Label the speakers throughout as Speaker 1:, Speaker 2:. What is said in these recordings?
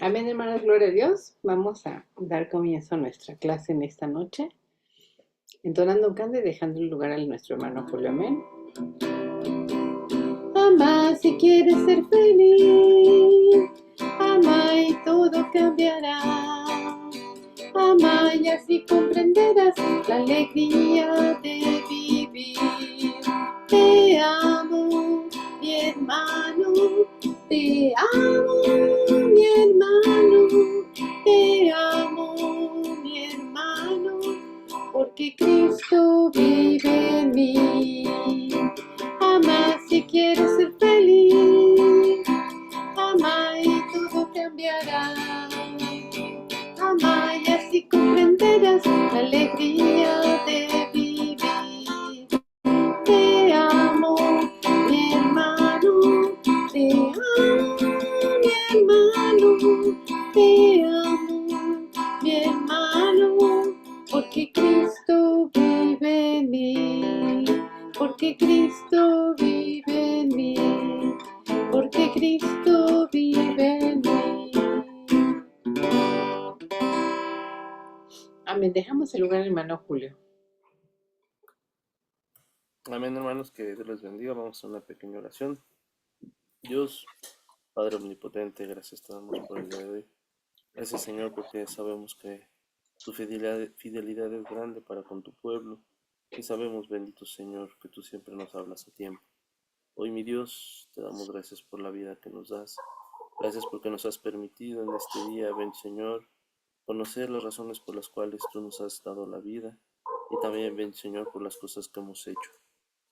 Speaker 1: Amén, hermanos, gloria a Dios. Vamos a dar comienzo a nuestra clase en esta noche, entonando un canto y dejando el lugar a nuestro hermano Julio. Amén. Ama si quieres ser feliz, ama y todo cambiará. Ama y así comprenderás la alegría de vivir. Te amo, mi hermano, te amo, mi hermano, te amo, mi hermano, porque Cristo vive en mí. Ama si quieres ser feliz, ama y todo cambiará. Ama y así comprenderás la alegría de vivir. Te amo, mi hermano, te amo, mi hermano, te amo, mi hermano, porque Cristo vive en mí, porque Cristo vive en mí, porque Cristo vive en mí. Amén. Dejamos el lugar al hermano Julio.
Speaker 2: Amén, hermanos, que Dios les bendiga. Vamos a hacer una pequeña oración. Dios, Padre omnipotente, gracias te damos por el día de hoy. Gracias, Señor, porque sabemos que tu fidelidad es grande para con tu pueblo. Y sabemos, bendito Señor, que tú siempre nos hablas a tiempo. Hoy, mi Dios, te damos gracias por la vida que nos das. Gracias porque nos has permitido en este día, ven Señor, conocer las razones por las cuales tú nos has dado la vida. Y también, ven Señor, por las cosas que hemos hecho.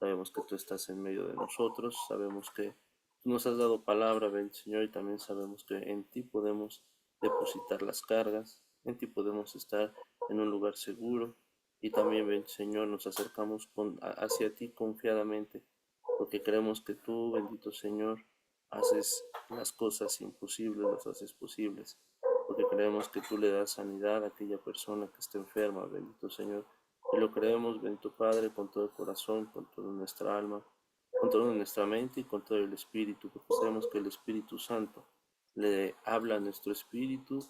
Speaker 2: Sabemos que tú estás en medio de nosotros, sabemos que tú nos has dado palabra, ven Señor, y también sabemos que en ti podemos depositar las cargas, en ti podemos estar en un lugar seguro, y también, ven Señor, nos acercamos hacia ti confiadamente, porque creemos que tú, bendito Señor, haces las cosas imposibles, las haces posibles, porque creemos que tú le das sanidad a aquella persona que está enferma, bendito Señor. Y lo creemos, bendito Padre, con todo el corazón, con toda nuestra alma, con toda nuestra mente y con todo el espíritu, porque sabemos que el Espíritu Santo le habla a nuestro espíritu,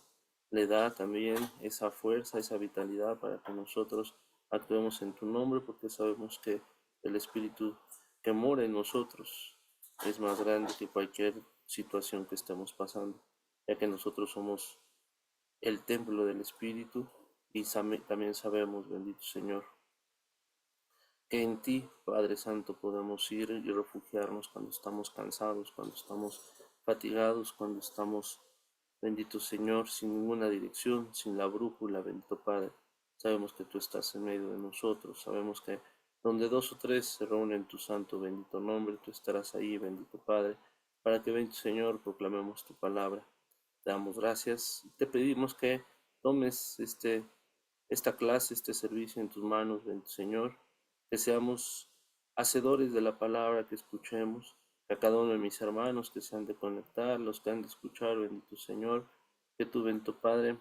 Speaker 2: le da también esa fuerza, esa vitalidad para que nosotros actuemos en tu nombre, porque sabemos que el Espíritu que mora en nosotros es más grande que cualquier situación que estemos pasando, ya que nosotros somos el templo del Espíritu y también sabemos, bendito Señor, que en ti, Padre Santo, podemos ir y refugiarnos cuando estamos cansados, cuando estamos fatigados, cuando estamos, bendito Señor, sin ninguna dirección, sin la brújula, bendito Padre. Sabemos que tú estás en medio de nosotros, sabemos que donde dos o tres se reúnen en tu santo, bendito nombre, tú estarás ahí, bendito Padre, para que, bendito Señor, proclamemos tu palabra. Te damos gracias y te pedimos que tomes esta clase, este servicio en tus manos, bendito Señor, que seamos hacedores de la palabra que escuchemos, que a cada uno de mis hermanos que se han de conectar, los que han de escuchar, bendito Señor, que tu bendito Padre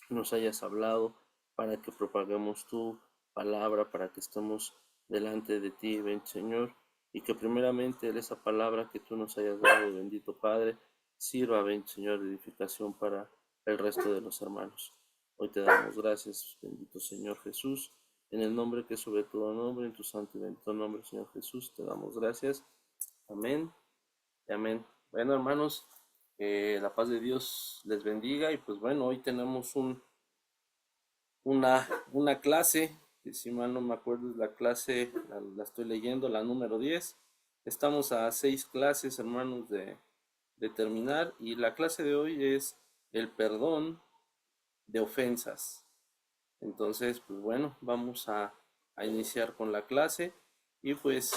Speaker 2: nos hayas hablado para que propaguemos tu palabra, para que estemos delante de ti, bendito Señor, y que primeramente esa palabra que tú nos hayas dado, bendito Padre, sirva, bendito Señor, de edificación para el resto de los hermanos. Hoy te damos gracias, bendito Señor Jesús, en el nombre que es sobre todo nombre, en tu santo y bendito nombre, Señor Jesús, te damos gracias. Amén y amén. Bueno, hermanos, la paz de Dios les bendiga y pues bueno, hoy tenemos una clase, que si mal no me acuerdo es la clase, la estoy leyendo, la número 10. Estamos a 6 clases, hermanos, de terminar y la clase de hoy es el perdón de ofensas. Entonces, pues bueno, vamos a iniciar con la clase y pues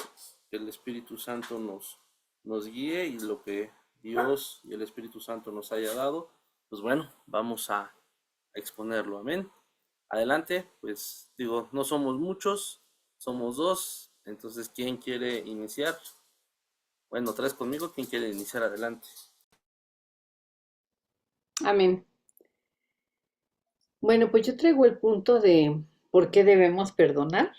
Speaker 2: que el Espíritu Santo nos guíe y lo que Dios y el Espíritu Santo nos haya dado, pues bueno, vamos a exponerlo. Amén. Adelante, pues digo, no somos muchos, somos dos, entonces, ¿quién quiere iniciar? Bueno, tres conmigo, ¿quién quiere iniciar? Adelante.
Speaker 1: Amén. Bueno, pues yo traigo el punto de por qué debemos perdonar.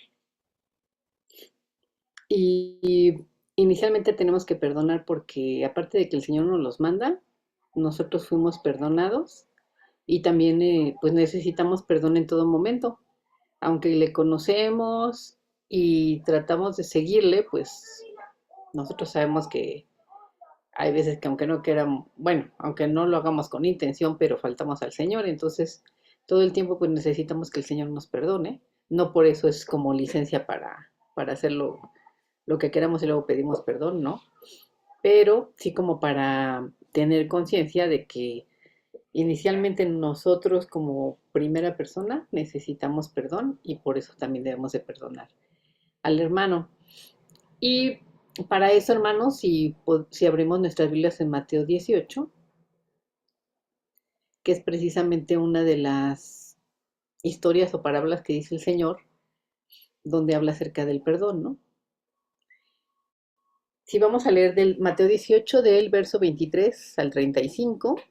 Speaker 1: Y inicialmente tenemos que perdonar porque aparte de que el Señor nos los manda, nosotros fuimos perdonados y también pues necesitamos perdón en todo momento. Aunque le conocemos y tratamos de seguirle, pues nosotros sabemos que hay veces que aunque no queramos, bueno, aunque no lo hagamos con intención, pero faltamos al Señor, entonces todo el tiempo pues necesitamos que el Señor nos perdone. No por eso es como licencia para hacer lo que queramos y luego pedimos perdón, ¿no? Pero sí como para tener conciencia de que inicialmente nosotros como primera persona necesitamos perdón y por eso también debemos de perdonar al hermano. Y para eso, hermanos, si abrimos nuestras Biblias en Mateo 18, que es precisamente una de las historias o parábolas que dice el Señor, donde habla acerca del perdón, ¿no? Si vamos a leer del Mateo 18, del verso 23 al 35,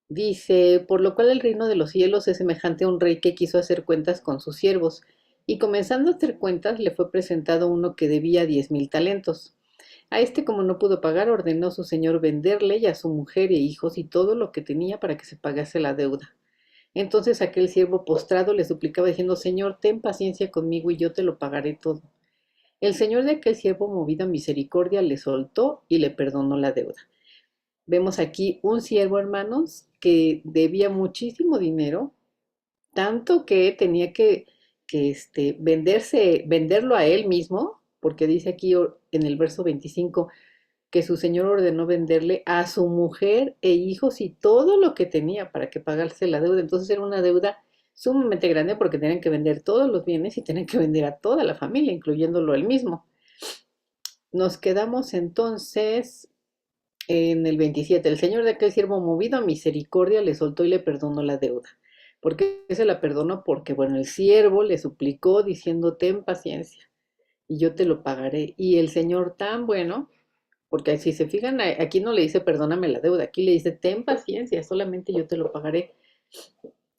Speaker 1: dice, por lo cual el reino de los cielos es semejante a un rey que quiso hacer cuentas con sus siervos, y comenzando a hacer cuentas le fue presentado uno que debía 10,000 talentos. A este, como no pudo pagar, ordenó su señor venderle y a su mujer e hijos y todo lo que tenía para que se pagase la deuda. Entonces aquel siervo postrado le suplicaba diciendo, Señor, ten paciencia conmigo y yo te lo pagaré todo. El señor de aquel siervo, movido a misericordia, le soltó y le perdonó la deuda. Vemos aquí un siervo, hermanos, que debía muchísimo dinero, tanto que tenía que venderlo a él mismo, porque dice aquí en el verso 25 que su señor ordenó venderle a su mujer e hijos y todo lo que tenía para que pagase la deuda. Entonces era una deuda sumamente grande porque tenían que vender todos los bienes y tenían que vender a toda la familia, incluyéndolo él mismo. Nos quedamos entonces en el 27. El señor de aquel siervo, movido a misericordia, le soltó y le perdonó la deuda. ¿Por qué se la perdonó? Porque, bueno, el siervo le suplicó diciendo, ten paciencia y yo te lo pagaré. Y el señor tan bueno, porque si se fijan, aquí no le dice perdóname la deuda, aquí le dice ten paciencia, solamente yo te lo pagaré.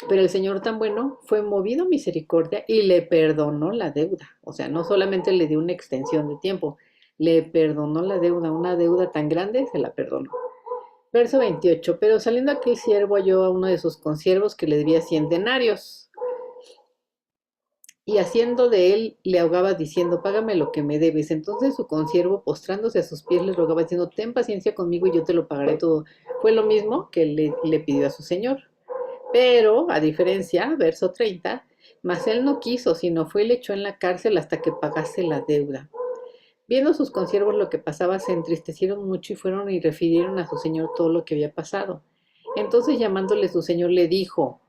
Speaker 1: Pero el Señor tan bueno fue movido a misericordia y le perdonó la deuda. O sea, no solamente le dio una extensión de tiempo, le perdonó la deuda, una deuda tan grande, se la perdonó. Verso 28, pero saliendo aquel siervo halló a uno de sus consiervos que le debía 100 denarios. Y haciendo de él, le ahogaba diciendo, págame lo que me debes. Entonces su consiervo, postrándose a sus pies, le rogaba diciendo, ten paciencia conmigo y yo te lo pagaré todo. Fue lo mismo que le pidió a su señor. Pero, a diferencia, verso 30, mas él no quiso, sino fue y le echó en la cárcel hasta que pagase la deuda. Viendo sus consiervos lo que pasaba, se entristecieron mucho y fueron y refirieron a su señor todo lo que había pasado. Entonces llamándole su señor le dijo,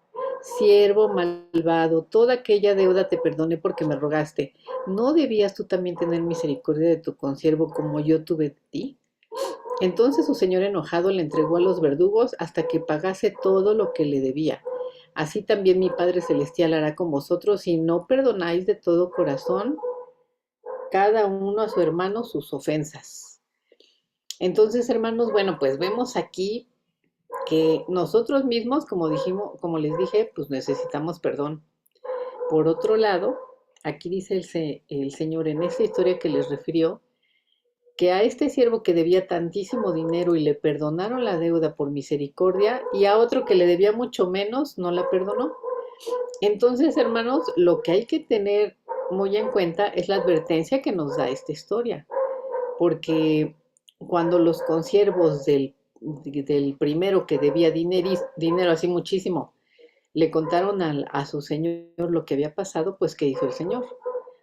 Speaker 1: siervo malvado, toda aquella deuda te perdoné porque me rogaste. ¿No debías tú también tener misericordia de tu consiervo como yo tuve de ti? Entonces su señor enojado le entregó a los verdugos hasta que pagase todo lo que le debía. Así también mi Padre Celestial hará con vosotros si no perdonáis de todo corazón cada uno a su hermano sus ofensas. Entonces, hermanos, bueno, pues vemos aquí que nosotros mismos, como dijimos, como les dije, pues necesitamos perdón. Por otro lado, aquí dice el Señor en esta historia que les refirió, que a este siervo que debía tantísimo dinero y le perdonaron la deuda por misericordia, y a otro que le debía mucho menos, no la perdonó. Entonces, hermanos, lo que hay que tener muy en cuenta es la advertencia que nos da esta historia, porque cuando los consiervos del primero que debía dinero así muchísimo, le contaron a su señor lo que había pasado, pues ¿qué hizo el señor?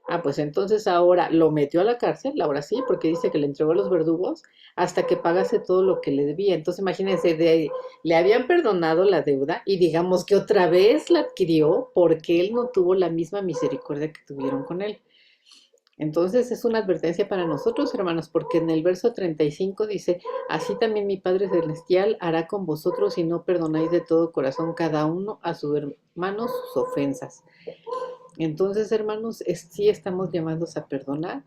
Speaker 1: Ah, pues entonces ahora lo metió a la cárcel, ahora sí, porque dice que le entregó a los verdugos hasta que pagase todo lo que le debía. Entonces imagínense, le habían perdonado la deuda y digamos que otra vez la adquirió porque él no tuvo la misma misericordia que tuvieron con él. Entonces es una advertencia para nosotros, hermanos, porque en el verso 35 dice, así también mi Padre Celestial hará con vosotros si no perdonáis de todo corazón cada uno a su hermano sus ofensas. Entonces, hermanos, sí estamos llamados a perdonar,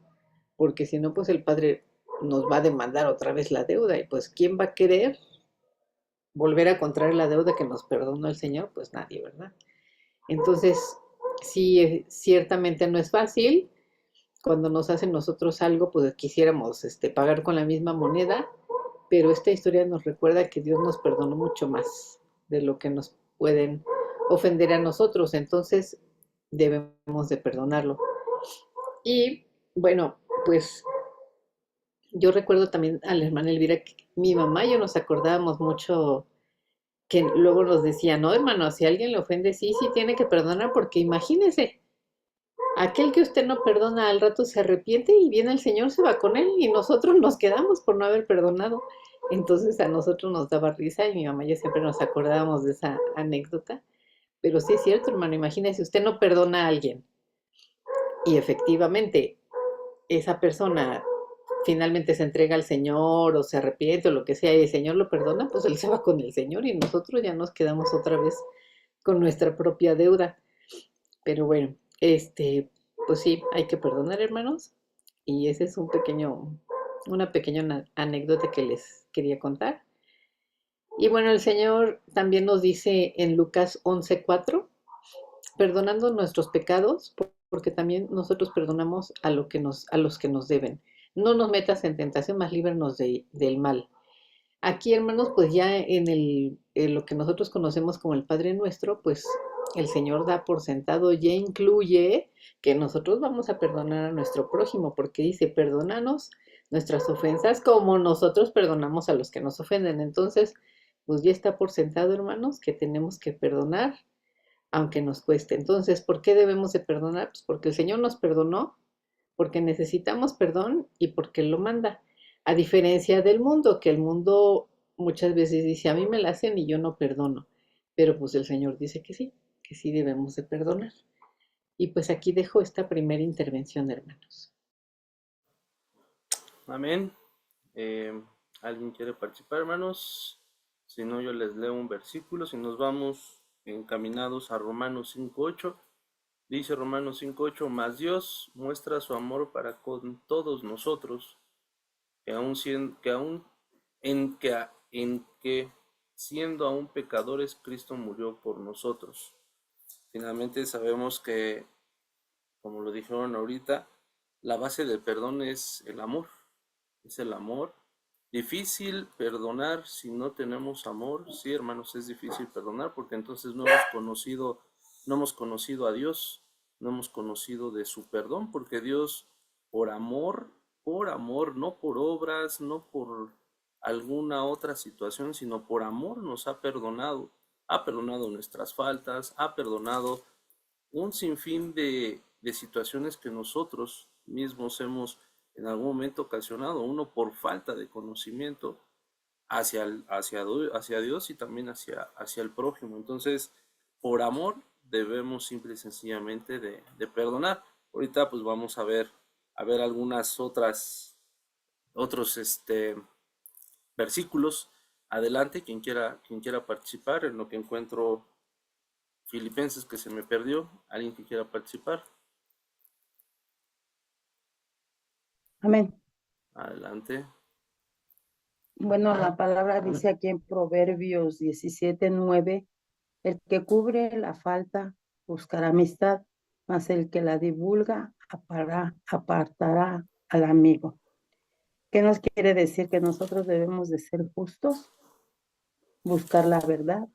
Speaker 1: porque si no, pues el Padre nos va a demandar otra vez la deuda y pues ¿quién va a querer volver a contraer la deuda que nos perdonó el Señor? Pues nadie, ¿verdad? Entonces, sí, ciertamente no es fácil. Cuando nos hacen nosotros algo, pues quisiéramos pagar con la misma moneda, pero esta historia nos recuerda que Dios nos perdonó mucho más de lo que nos pueden ofender a nosotros, entonces debemos de perdonarlo. Y bueno, pues yo recuerdo también a la hermana Elvira que mi mamá y yo nos acordábamos mucho que luego nos decía, no, hermano, si alguien le ofende, sí, sí tiene que perdonar, porque imagínese, aquel que usted no perdona al rato se arrepiente y viene el Señor, se va con él y nosotros nos quedamos por no haber perdonado. Entonces a nosotros nos daba risa y mi mamá y yo siempre nos acordábamos de esa anécdota. Pero sí es cierto, hermano, imagínese, usted no perdona a alguien y efectivamente esa persona finalmente se entrega al Señor o se arrepiente o lo que sea y el Señor lo perdona, pues él se va con el Señor y nosotros ya nos quedamos otra vez con nuestra propia deuda. Pero bueno, pues sí, hay que perdonar, hermanos. Y ese es una pequeña anécdota que les quería contar. Y bueno, el Señor también nos dice en Lucas 11:4, perdonando nuestros pecados, porque también nosotros perdonamos a los que nos deben. No nos metas en tentación, más líbranos del mal. Aquí, hermanos, pues ya en lo que nosotros conocemos como el Padre Nuestro, pues el Señor da por sentado, ya incluye que nosotros vamos a perdonar a nuestro prójimo, porque dice, perdónanos nuestras ofensas como nosotros perdonamos a los que nos ofenden. Entonces, pues ya está por sentado, hermanos, que tenemos que perdonar, aunque nos cueste. Entonces, ¿por qué debemos de perdonar? Pues porque el Señor nos perdonó, porque necesitamos perdón y porque lo manda. A diferencia del mundo, que el mundo muchas veces dice, a mí me la hacen y yo no perdono. Pero pues el Señor dice que sí debemos de perdonar. Y pues aquí dejo esta primera intervención, hermanos.
Speaker 2: Amén. Eh, ¿Alguien quiere participar, hermanos? Si no, yo les leo un versículo. Si nos vamos encaminados a Romanos 5:8, dice Romanos 5:8, mas Dios muestra su amor para con todos nosotros, que aún, que aún en que siendo aún pecadores, Cristo murió por nosotros. Finalmente sabemos que, como lo dijeron ahorita, la base del perdón es el amor. Es el amor. Difícil perdonar si no tenemos amor. Sí, hermanos, es difícil perdonar porque entonces no hemos conocido a Dios, no hemos conocido de su perdón, porque Dios, por amor, no por obras, no por alguna otra situación, sino por amor nos ha perdonado nuestras faltas, ha perdonado un sinfín de situaciones que nosotros mismos hemos en algún momento ocasionado, uno por falta de conocimiento hacia Dios y también hacia el prójimo. Entonces, por amor debemos simple y sencillamente de perdonar. Ahorita pues vamos a ver algunas otros versículos. Adelante, quien quiera participar en lo que encuentro Filipenses que se me perdió. ¿Alguien que quiera participar?
Speaker 3: Amén.
Speaker 2: Adelante.
Speaker 3: Bueno, la palabra dice aquí en Proverbios 17:9, el que cubre la falta buscará amistad, mas el que la divulga apartará al amigo. ¿Qué nos quiere decir? Que nosotros debemos de ser justos, buscar la verdad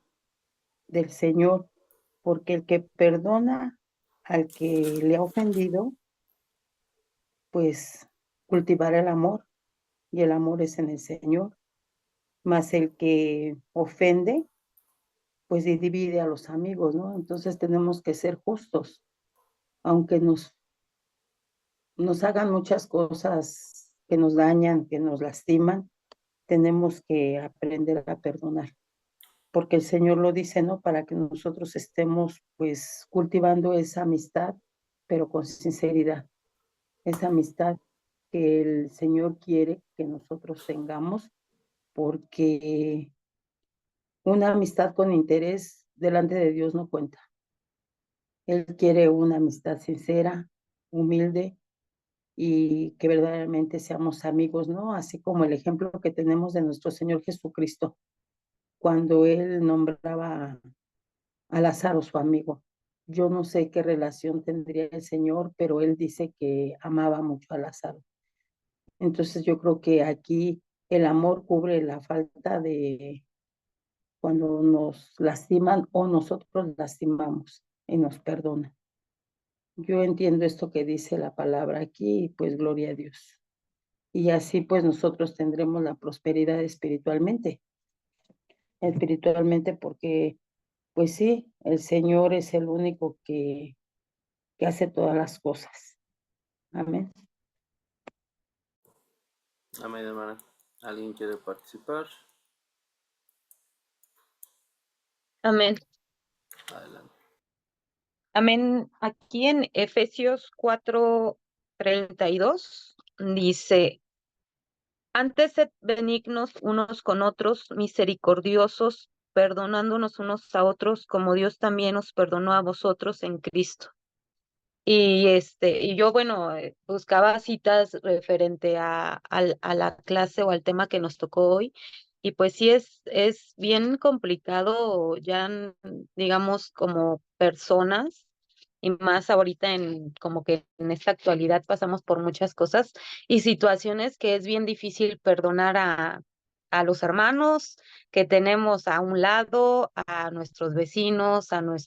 Speaker 3: del Señor, porque el que perdona al que le ha ofendido, pues cultivará el amor, y el amor es en el Señor. Mas el que ofende, pues divide a los amigos, ¿no? Entonces tenemos que ser justos, aunque nos hagan muchas cosas que nos dañan, que nos lastiman, tenemos que aprender a perdonar, porque el Señor lo dice, ¿no? Para que nosotros estemos, pues, cultivando esa amistad, pero con sinceridad, esa amistad que el Señor quiere que nosotros tengamos, porque una amistad con interés delante de Dios no cuenta. Él quiere una amistad sincera, humilde y que verdaderamente seamos amigos, ¿no? Así como el ejemplo que tenemos de nuestro Señor Jesucristo, cuando Él nombraba a Lázaro su amigo. Yo no sé qué relación tendría el Señor, pero Él dice que amaba mucho a Lázaro. Entonces yo creo que aquí el amor cubre la falta de cuando nos lastiman o nosotros lastimamos y nos perdona. Yo entiendo esto que dice la palabra aquí y pues gloria a Dios. Y así pues nosotros tendremos la prosperidad espiritualmente porque pues sí, el Señor es el único que hace todas las cosas. Amén.
Speaker 2: Amén, hermana. ¿Alguien quiere participar?
Speaker 4: Amén.
Speaker 2: Adelante.
Speaker 4: Amén. Aquí en Efesios 4:32 dice, antes sed benignos unos con otros, misericordiosos, perdonándonos unos a otros, como Dios también os perdonó a vosotros en Cristo. Y yo, bueno, buscaba citas referente a la clase o al tema que nos tocó hoy, y pues sí es bien complicado ya, digamos, como personas, y más ahorita como que en esta actualidad pasamos por muchas cosas y situaciones que es bien difícil perdonar a los hermanos que tenemos a un lado, a nuestros vecinos, a los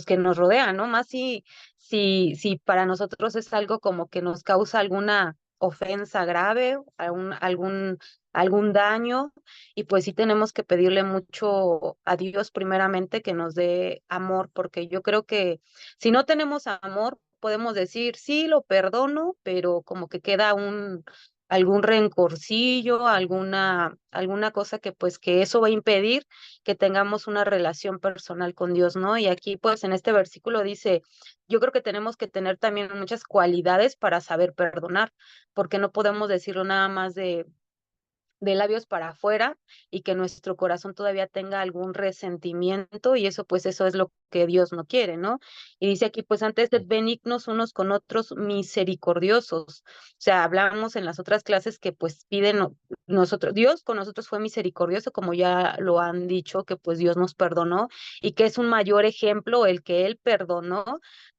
Speaker 4: que nos rodean, ¿no? Más si para nosotros es algo como que nos causa alguna ofensa grave, algún daño, y pues sí tenemos que pedirle mucho a Dios primeramente que nos dé amor, porque yo creo que si no tenemos amor, podemos decir, sí, lo perdono, pero como que queda algún rencorcillo, alguna cosa que pues que eso va a impedir que tengamos una relación personal con Dios, ¿no? Y aquí pues en este versículo dice, yo creo que tenemos que tener también muchas cualidades para saber perdonar, porque no podemos decirlo nada más de labios para afuera y que nuestro corazón todavía tenga algún resentimiento, y eso pues eso es lo que Dios no quiere, ¿no? Y dice aquí pues antes de benignos unos con otros, misericordiosos. O sea, hablamos en las otras clases que pues nosotros, Dios con nosotros fue misericordioso, como ya lo han dicho, que pues Dios nos perdonó y que es un mayor ejemplo el que Él perdonó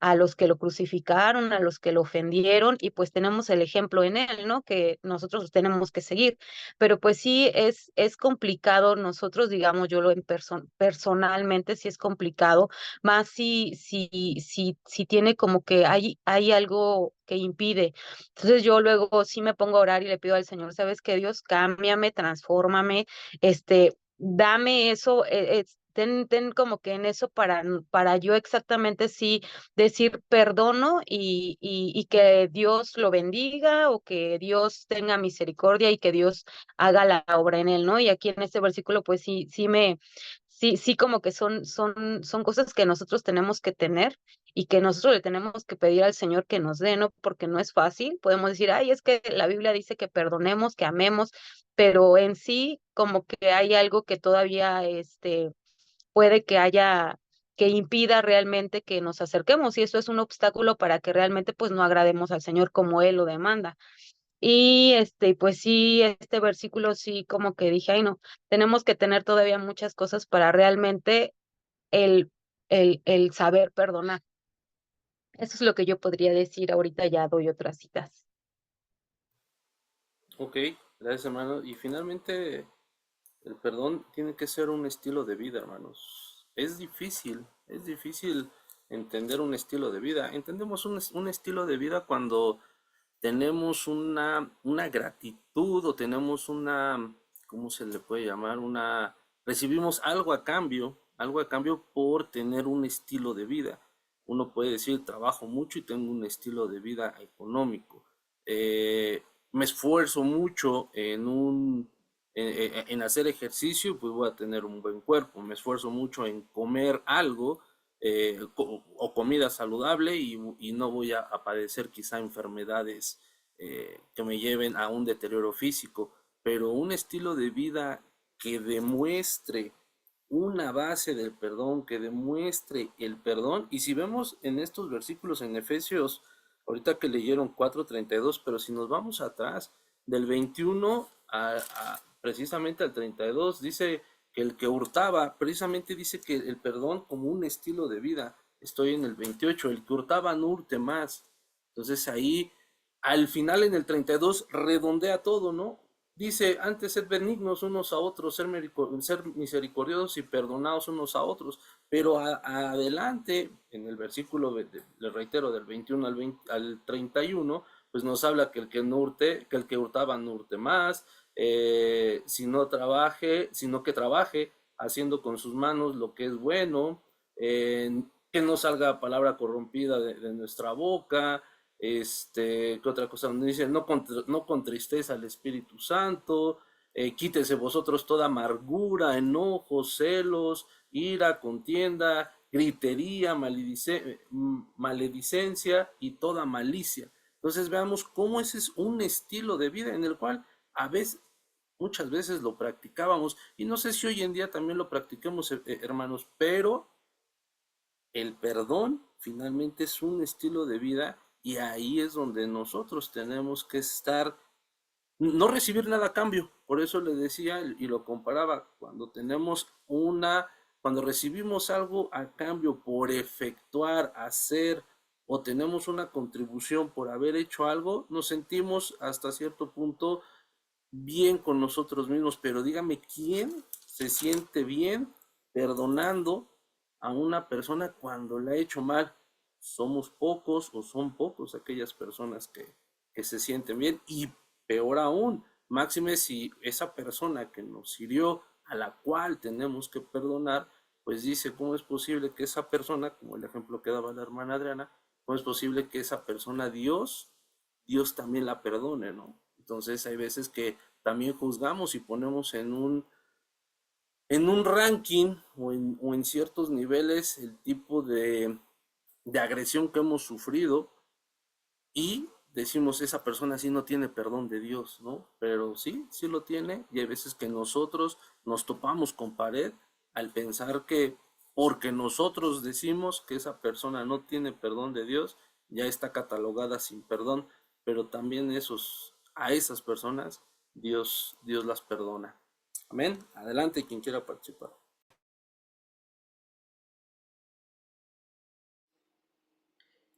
Speaker 4: a los que lo crucificaron, a los que lo ofendieron, y pues tenemos el ejemplo en Él, ¿no? Que nosotros tenemos que seguir. Pero pues sí es complicado nosotros, digamos, yo personalmente sí es complicado, más si tiene como que hay algo que impide. Entonces yo luego sí me pongo a orar y le pido al Señor, ¿sabes qué, Dios? Cámbiame, transfórmame, dame eso, ten como que en eso para yo exactamente sí decir perdono y que Dios lo bendiga, o que Dios tenga misericordia y que Dios haga la obra en él, ¿no? Y aquí en este versículo, pues sí, como que son cosas que nosotros tenemos que tener y que nosotros le tenemos que pedir al Señor que nos dé, ¿no? Porque no es fácil. Podemos decir, ay, es que la Biblia dice que perdonemos, que amemos, pero en sí como que hay algo que todavía, puede que haya que impida realmente que nos acerquemos, y eso es un obstáculo para que realmente pues no agrademos al Señor como Él lo demanda. Y pues sí, este versículo sí como que dije, ay no, tenemos que tener todavía muchas cosas para realmente el, el saber perdonar. Eso es lo que yo podría decir. Ahorita ya doy otras citas.
Speaker 2: Ok, gracias, hermano. Y finalmente, el perdón tiene que ser un estilo de vida, hermanos. Es difícil entender un estilo de vida. Entendemos un estilo de vida cuando tenemos una gratitud, o tenemos ¿cómo se le puede llamar? Recibimos algo a cambio por tener un estilo de vida. Uno puede decir, trabajo mucho y tengo un estilo de vida económico. Me esfuerzo mucho en hacer ejercicio, pues voy a tener un buen cuerpo. Me esfuerzo mucho en comer algo, o comida saludable, y no voy a padecer quizá enfermedades que me lleven a un deterioro físico. Pero un estilo de vida que demuestre una base del perdón, que demuestre el perdón. Y si vemos en estos versículos en Efesios, ahorita que leyeron 4:32, pero si nos vamos atrás, del 21 precisamente al 32, dice que el que hurtaba, precisamente dice que el perdón como un estilo de vida. Estoy en el 28, el que hurtaba no hurte más. Entonces ahí al final en el 32 redondea todo, ¿no? Dice, antes sed benignos unos a otros, ser misericordiosos y perdonados unos a otros, pero adelante, en el versículo, le reitero, del 21 al 31, pues nos habla que el que no hurte, que el que hurtaba no hurte más, sino que trabaje haciendo con sus manos lo que es bueno, que no salga palabra corrompida de nuestra boca. ¿Qué otra cosa? Donde dice, no contristéis al Espíritu Santo, quítese vosotros toda amargura, enojo, celos, ira, contienda, gritería, maledicencia y toda malicia. Entonces veamos cómo ese es un estilo de vida en el cual muchas veces lo practicábamos, y no sé si hoy en día también lo practiquemos, hermanos, pero el perdón finalmente es un estilo de vida, y ahí es donde nosotros tenemos que estar, no recibir nada a cambio. Por eso le decía y lo comparaba, cuando recibimos algo a cambio por efectuar, hacer, o tenemos una contribución por haber hecho algo, nos sentimos hasta cierto punto bien con nosotros mismos. Pero dígame, ¿quién se siente bien perdonando a una persona cuando le ha hecho mal? Somos pocos, o son pocos aquellas personas que se sienten bien, y peor aún, máxime si esa persona que nos hirió, a la cual tenemos que perdonar, pues dice, ¿cómo es posible que esa persona, como el ejemplo que daba la hermana Adriana, cómo es posible que esa persona Dios también la perdone, ¿no? Entonces hay veces que también juzgamos y ponemos en un ranking, o en ciertos niveles, el tipo de agresión que hemos sufrido, y decimos, esa persona sí no tiene perdón de Dios, ¿no? Pero sí lo tiene, y hay veces que nosotros nos topamos con pared al pensar que porque nosotros decimos que esa persona no tiene perdón de Dios, ya está catalogada sin perdón. Pero también a esas personas Dios las perdona. Amén. Adelante quien quiera participar.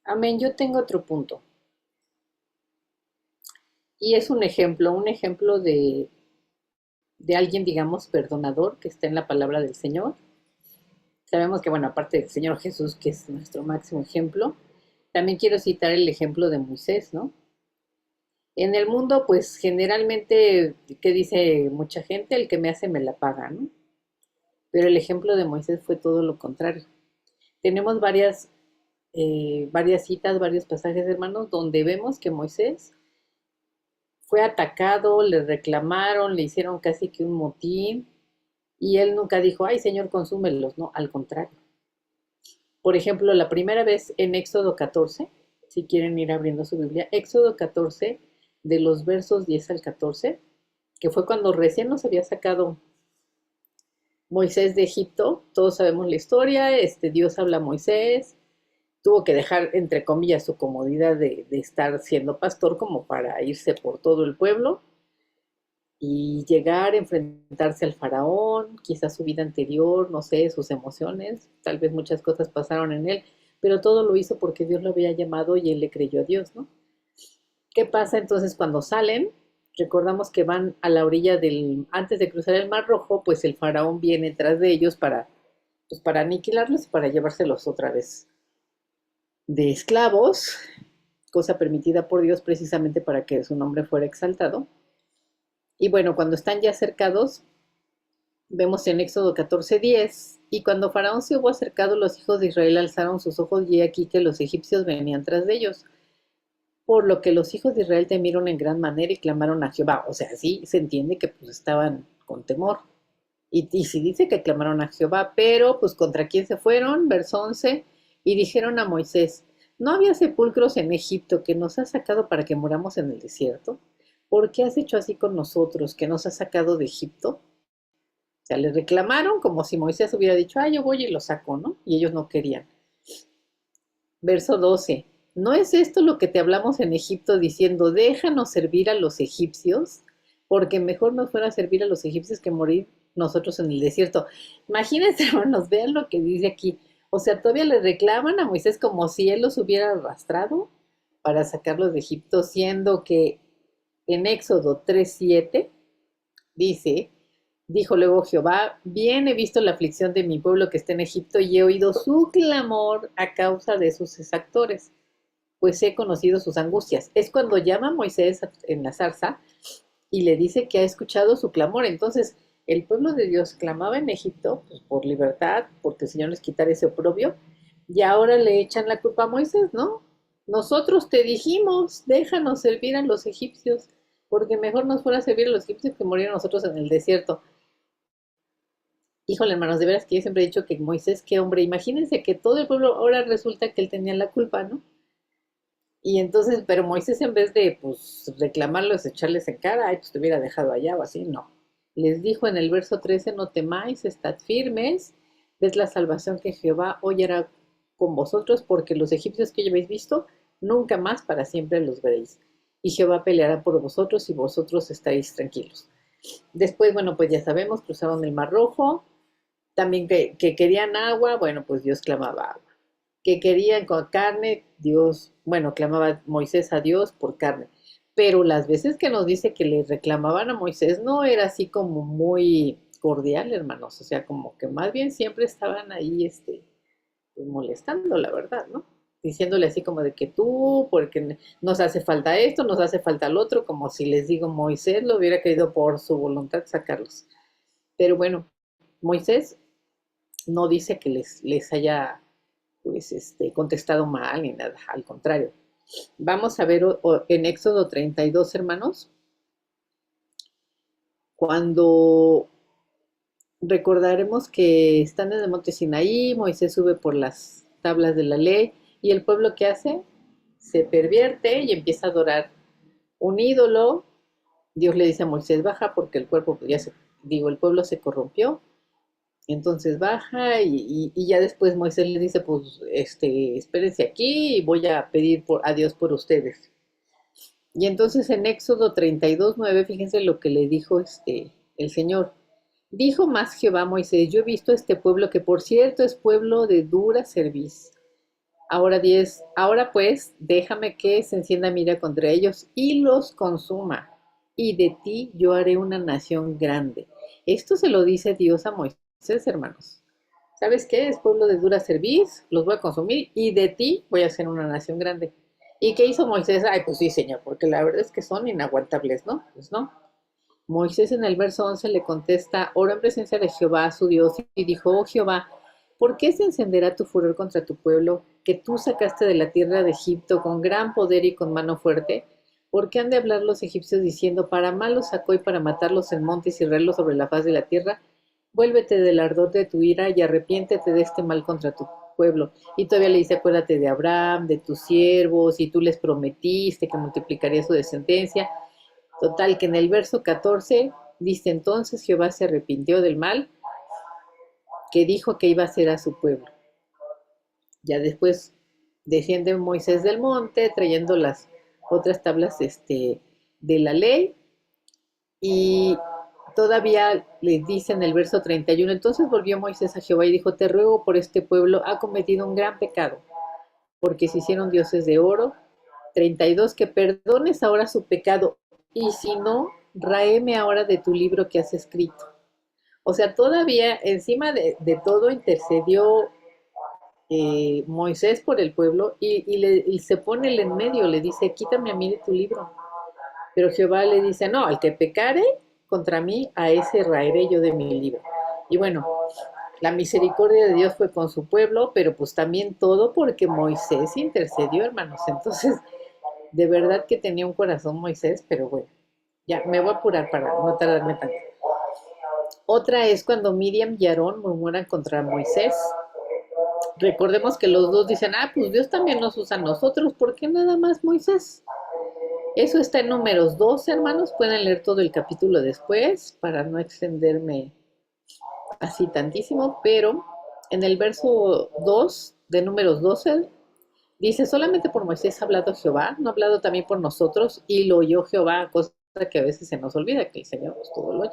Speaker 1: Amén, yo tengo otro punto. Y es un ejemplo de alguien, digamos, perdonador, que está en la palabra del Señor. Sabemos que, bueno, aparte del Señor Jesús, que es nuestro máximo ejemplo, también quiero citar el ejemplo de Moisés, ¿no? En el mundo, pues generalmente, ¿qué dice mucha gente? El que me hace me la paga, ¿no? Pero el ejemplo de Moisés fue todo lo contrario. Tenemos varias citas, varios pasajes, hermanos, donde vemos que Moisés fue atacado, le reclamaron, le hicieron casi que un motín, y él nunca dijo, ay, Señor, consúmelos, no, al contrario. Por ejemplo, la primera vez en Éxodo 14, si quieren ir abriendo su Biblia, Éxodo 14, de los versos 10 al 14, que fue cuando recién nos había sacado Moisés de Egipto. Todos sabemos la historia. Dios habla a Moisés, tuvo que dejar, entre comillas, su comodidad de estar siendo pastor como para irse por todo el pueblo y llegar a enfrentarse al faraón, quizás su vida anterior, no sé, sus emociones, tal vez muchas cosas pasaron en él, pero todo lo hizo porque Dios lo había llamado y él le creyó a Dios, ¿no? ¿Qué pasa entonces cuando salen? Recordamos que van a la orilla antes de cruzar el Mar Rojo, pues el faraón viene tras de ellos para aniquilarlos y para llevárselos otra vez de esclavos, cosa permitida por Dios precisamente para que su nombre fuera exaltado. Y bueno, cuando están ya cercados, vemos en Éxodo 14:10, y cuando Faraón se hubo acercado, los hijos de Israel alzaron sus ojos, y he aquí que los egipcios venían tras de ellos. Por lo que los hijos de Israel temieron en gran manera y clamaron a Jehová. O sea, sí se entiende que pues estaban con temor. Y sí dice que clamaron a Jehová, pero pues ¿contra quién se fueron? Verso 11, y dijeron a Moisés, ¿no había sepulcros en Egipto que nos has sacado para que muramos en el desierto? ¿Por qué has hecho así con nosotros, que nos has sacado de Egipto? O sea, le reclamaron como si Moisés hubiera dicho, yo voy y lo saco, ¿no? Y ellos no querían. Verso 12, ¿no es esto lo que te hablamos en Egipto diciendo, déjanos servir a los egipcios? Porque mejor nos fuera a servir a los egipcios que morir nosotros en el desierto. Imagínense, hermanos, vean lo que dice aquí. O sea, todavía le reclaman a Moisés como si él los hubiera arrastrado. para sacarlos de Egipto, siendo que en Éxodo 3:7 dice, dijo luego Jehová, bien he visto la aflicción de mi pueblo que está en Egipto y he oído su clamor a causa de sus exactores, pues he conocido sus angustias. Es cuando llama a Moisés en la zarza y le dice que ha escuchado su clamor. Entonces, el pueblo de Dios clamaba en Egipto pues, por libertad, porque el Señor les quitara ese oprobio, y ahora le echan la culpa a Moisés, ¿no? Nosotros te dijimos, déjanos servir a los egipcios, porque mejor nos fuera a servir a los egipcios que morir a nosotros en el desierto. Híjole, hermanos, de veras que yo siempre he dicho que Moisés, qué hombre, imagínense que todo el pueblo ahora resulta que él tenía la culpa, ¿no? Y entonces, pero Moisés en vez de pues reclamarlos, echarles en cara, ay, pues te hubiera dejado allá o así, no. Les dijo en el verso 13, no temáis, estad firmes, ved la salvación que Jehová hoy hará con vosotros, porque los egipcios que ya habéis visto, nunca más para siempre los veréis. Y Jehová peleará por vosotros y vosotros estaréis tranquilos. Después, bueno, pues ya sabemos, cruzaron el Mar Rojo, también que querían agua, bueno, pues Dios clamaba agua. Que querían con carne, Dios, bueno, clamaba Moisés a Dios por carne. Pero las veces que nos dice que le reclamaban a Moisés no era así como muy cordial, hermanos. O sea, como que más bien siempre estaban ahí, pues molestando, la verdad, ¿no? Diciéndole así como de que tú, porque nos hace falta esto, nos hace falta el otro, como si les digo, Moisés lo hubiera querido por su voluntad sacarlos. Pero bueno, Moisés no dice que les haya pues contestado mal ni nada, al contrario. Vamos a ver en Éxodo 32, hermanos, cuando recordaremos que están en el monte Sinaí, Moisés sube por las tablas de la ley y el pueblo que hace se pervierte y empieza a adorar un ídolo. Dios le dice a Moisés, baja porque el cuerpo, pues el pueblo se corrompió. Entonces baja y ya después Moisés le dice, pues, espérense aquí y voy a pedir a Dios por ustedes. Y entonces en Éxodo 32:9, fíjense lo que le dijo el Señor. Dijo más Jehová a Moisés, yo he visto este pueblo que por cierto es pueblo de dura cerviz. Ahora 10, ahora pues déjame que se encienda mi ira contra ellos y los consuma. Y de ti yo haré una nación grande. Esto se lo dice Dios a Moisés, hermanos. ¿Sabes qué? Es pueblo de dura cerviz, los voy a consumir y de ti voy a hacer una nación grande. ¿Y qué hizo Moisés? Ay, pues sí, Señor, porque la verdad es que son inaguantables, ¿no? Pues no. Moisés en el verso 11 le contesta, oró en presencia de Jehová, su Dios, y dijo, oh Jehová, ¿por qué se encenderá tu furor contra tu pueblo, que tú sacaste de la tierra de Egipto con gran poder y con mano fuerte? ¿Por qué han de hablar los egipcios diciendo, para mal los sacó y para matarlos en montes y reirlos sobre la faz de la tierra? Vuélvete del ardor de tu ira y arrepiéntete de este mal contra tu pueblo. Y todavía le dice, acuérdate de Abraham, de tus siervos, y tú les prometiste que multiplicaría su descendencia. Total, que en el verso 14 dice, entonces Jehová se arrepintió del mal que dijo que iba a hacer a su pueblo. Ya después desciende Moisés del monte trayendo las otras tablas de la ley y todavía le dice en el verso 31, entonces volvió Moisés a Jehová y dijo, te ruego por este pueblo, ha cometido un gran pecado, porque se hicieron dioses de oro. 32, que perdones ahora su pecado, y si no, ráeme ahora de tu libro que has escrito. O sea, todavía encima de todo intercedió Moisés por el pueblo y se pone él en medio, le dice, quítame a mí de tu libro. Pero Jehová le dice, no, al que pecare contra mí, a ese raeré yo de mi libro. Y bueno, la misericordia de Dios fue con su pueblo, pero pues también todo porque Moisés intercedió, hermanos. Entonces, de verdad que tenía un corazón Moisés, pero bueno, ya me voy a apurar para no tardarme tanto. Otra es cuando Miriam y Aarón murmuran contra Moisés. Recordemos que los dos dicen, pues Dios también nos usa a nosotros, ¿por qué nada más Moisés? Eso está en Números 2, hermanos, pueden leer todo el capítulo después para no extenderme así tantísimo, pero en el verso 2 de Números 12 dice, solamente por Moisés ha hablado Jehová, no ha hablado también por nosotros, y lo oyó Jehová, cosa que a veces se nos olvida, que el Señor pues todo lo oye.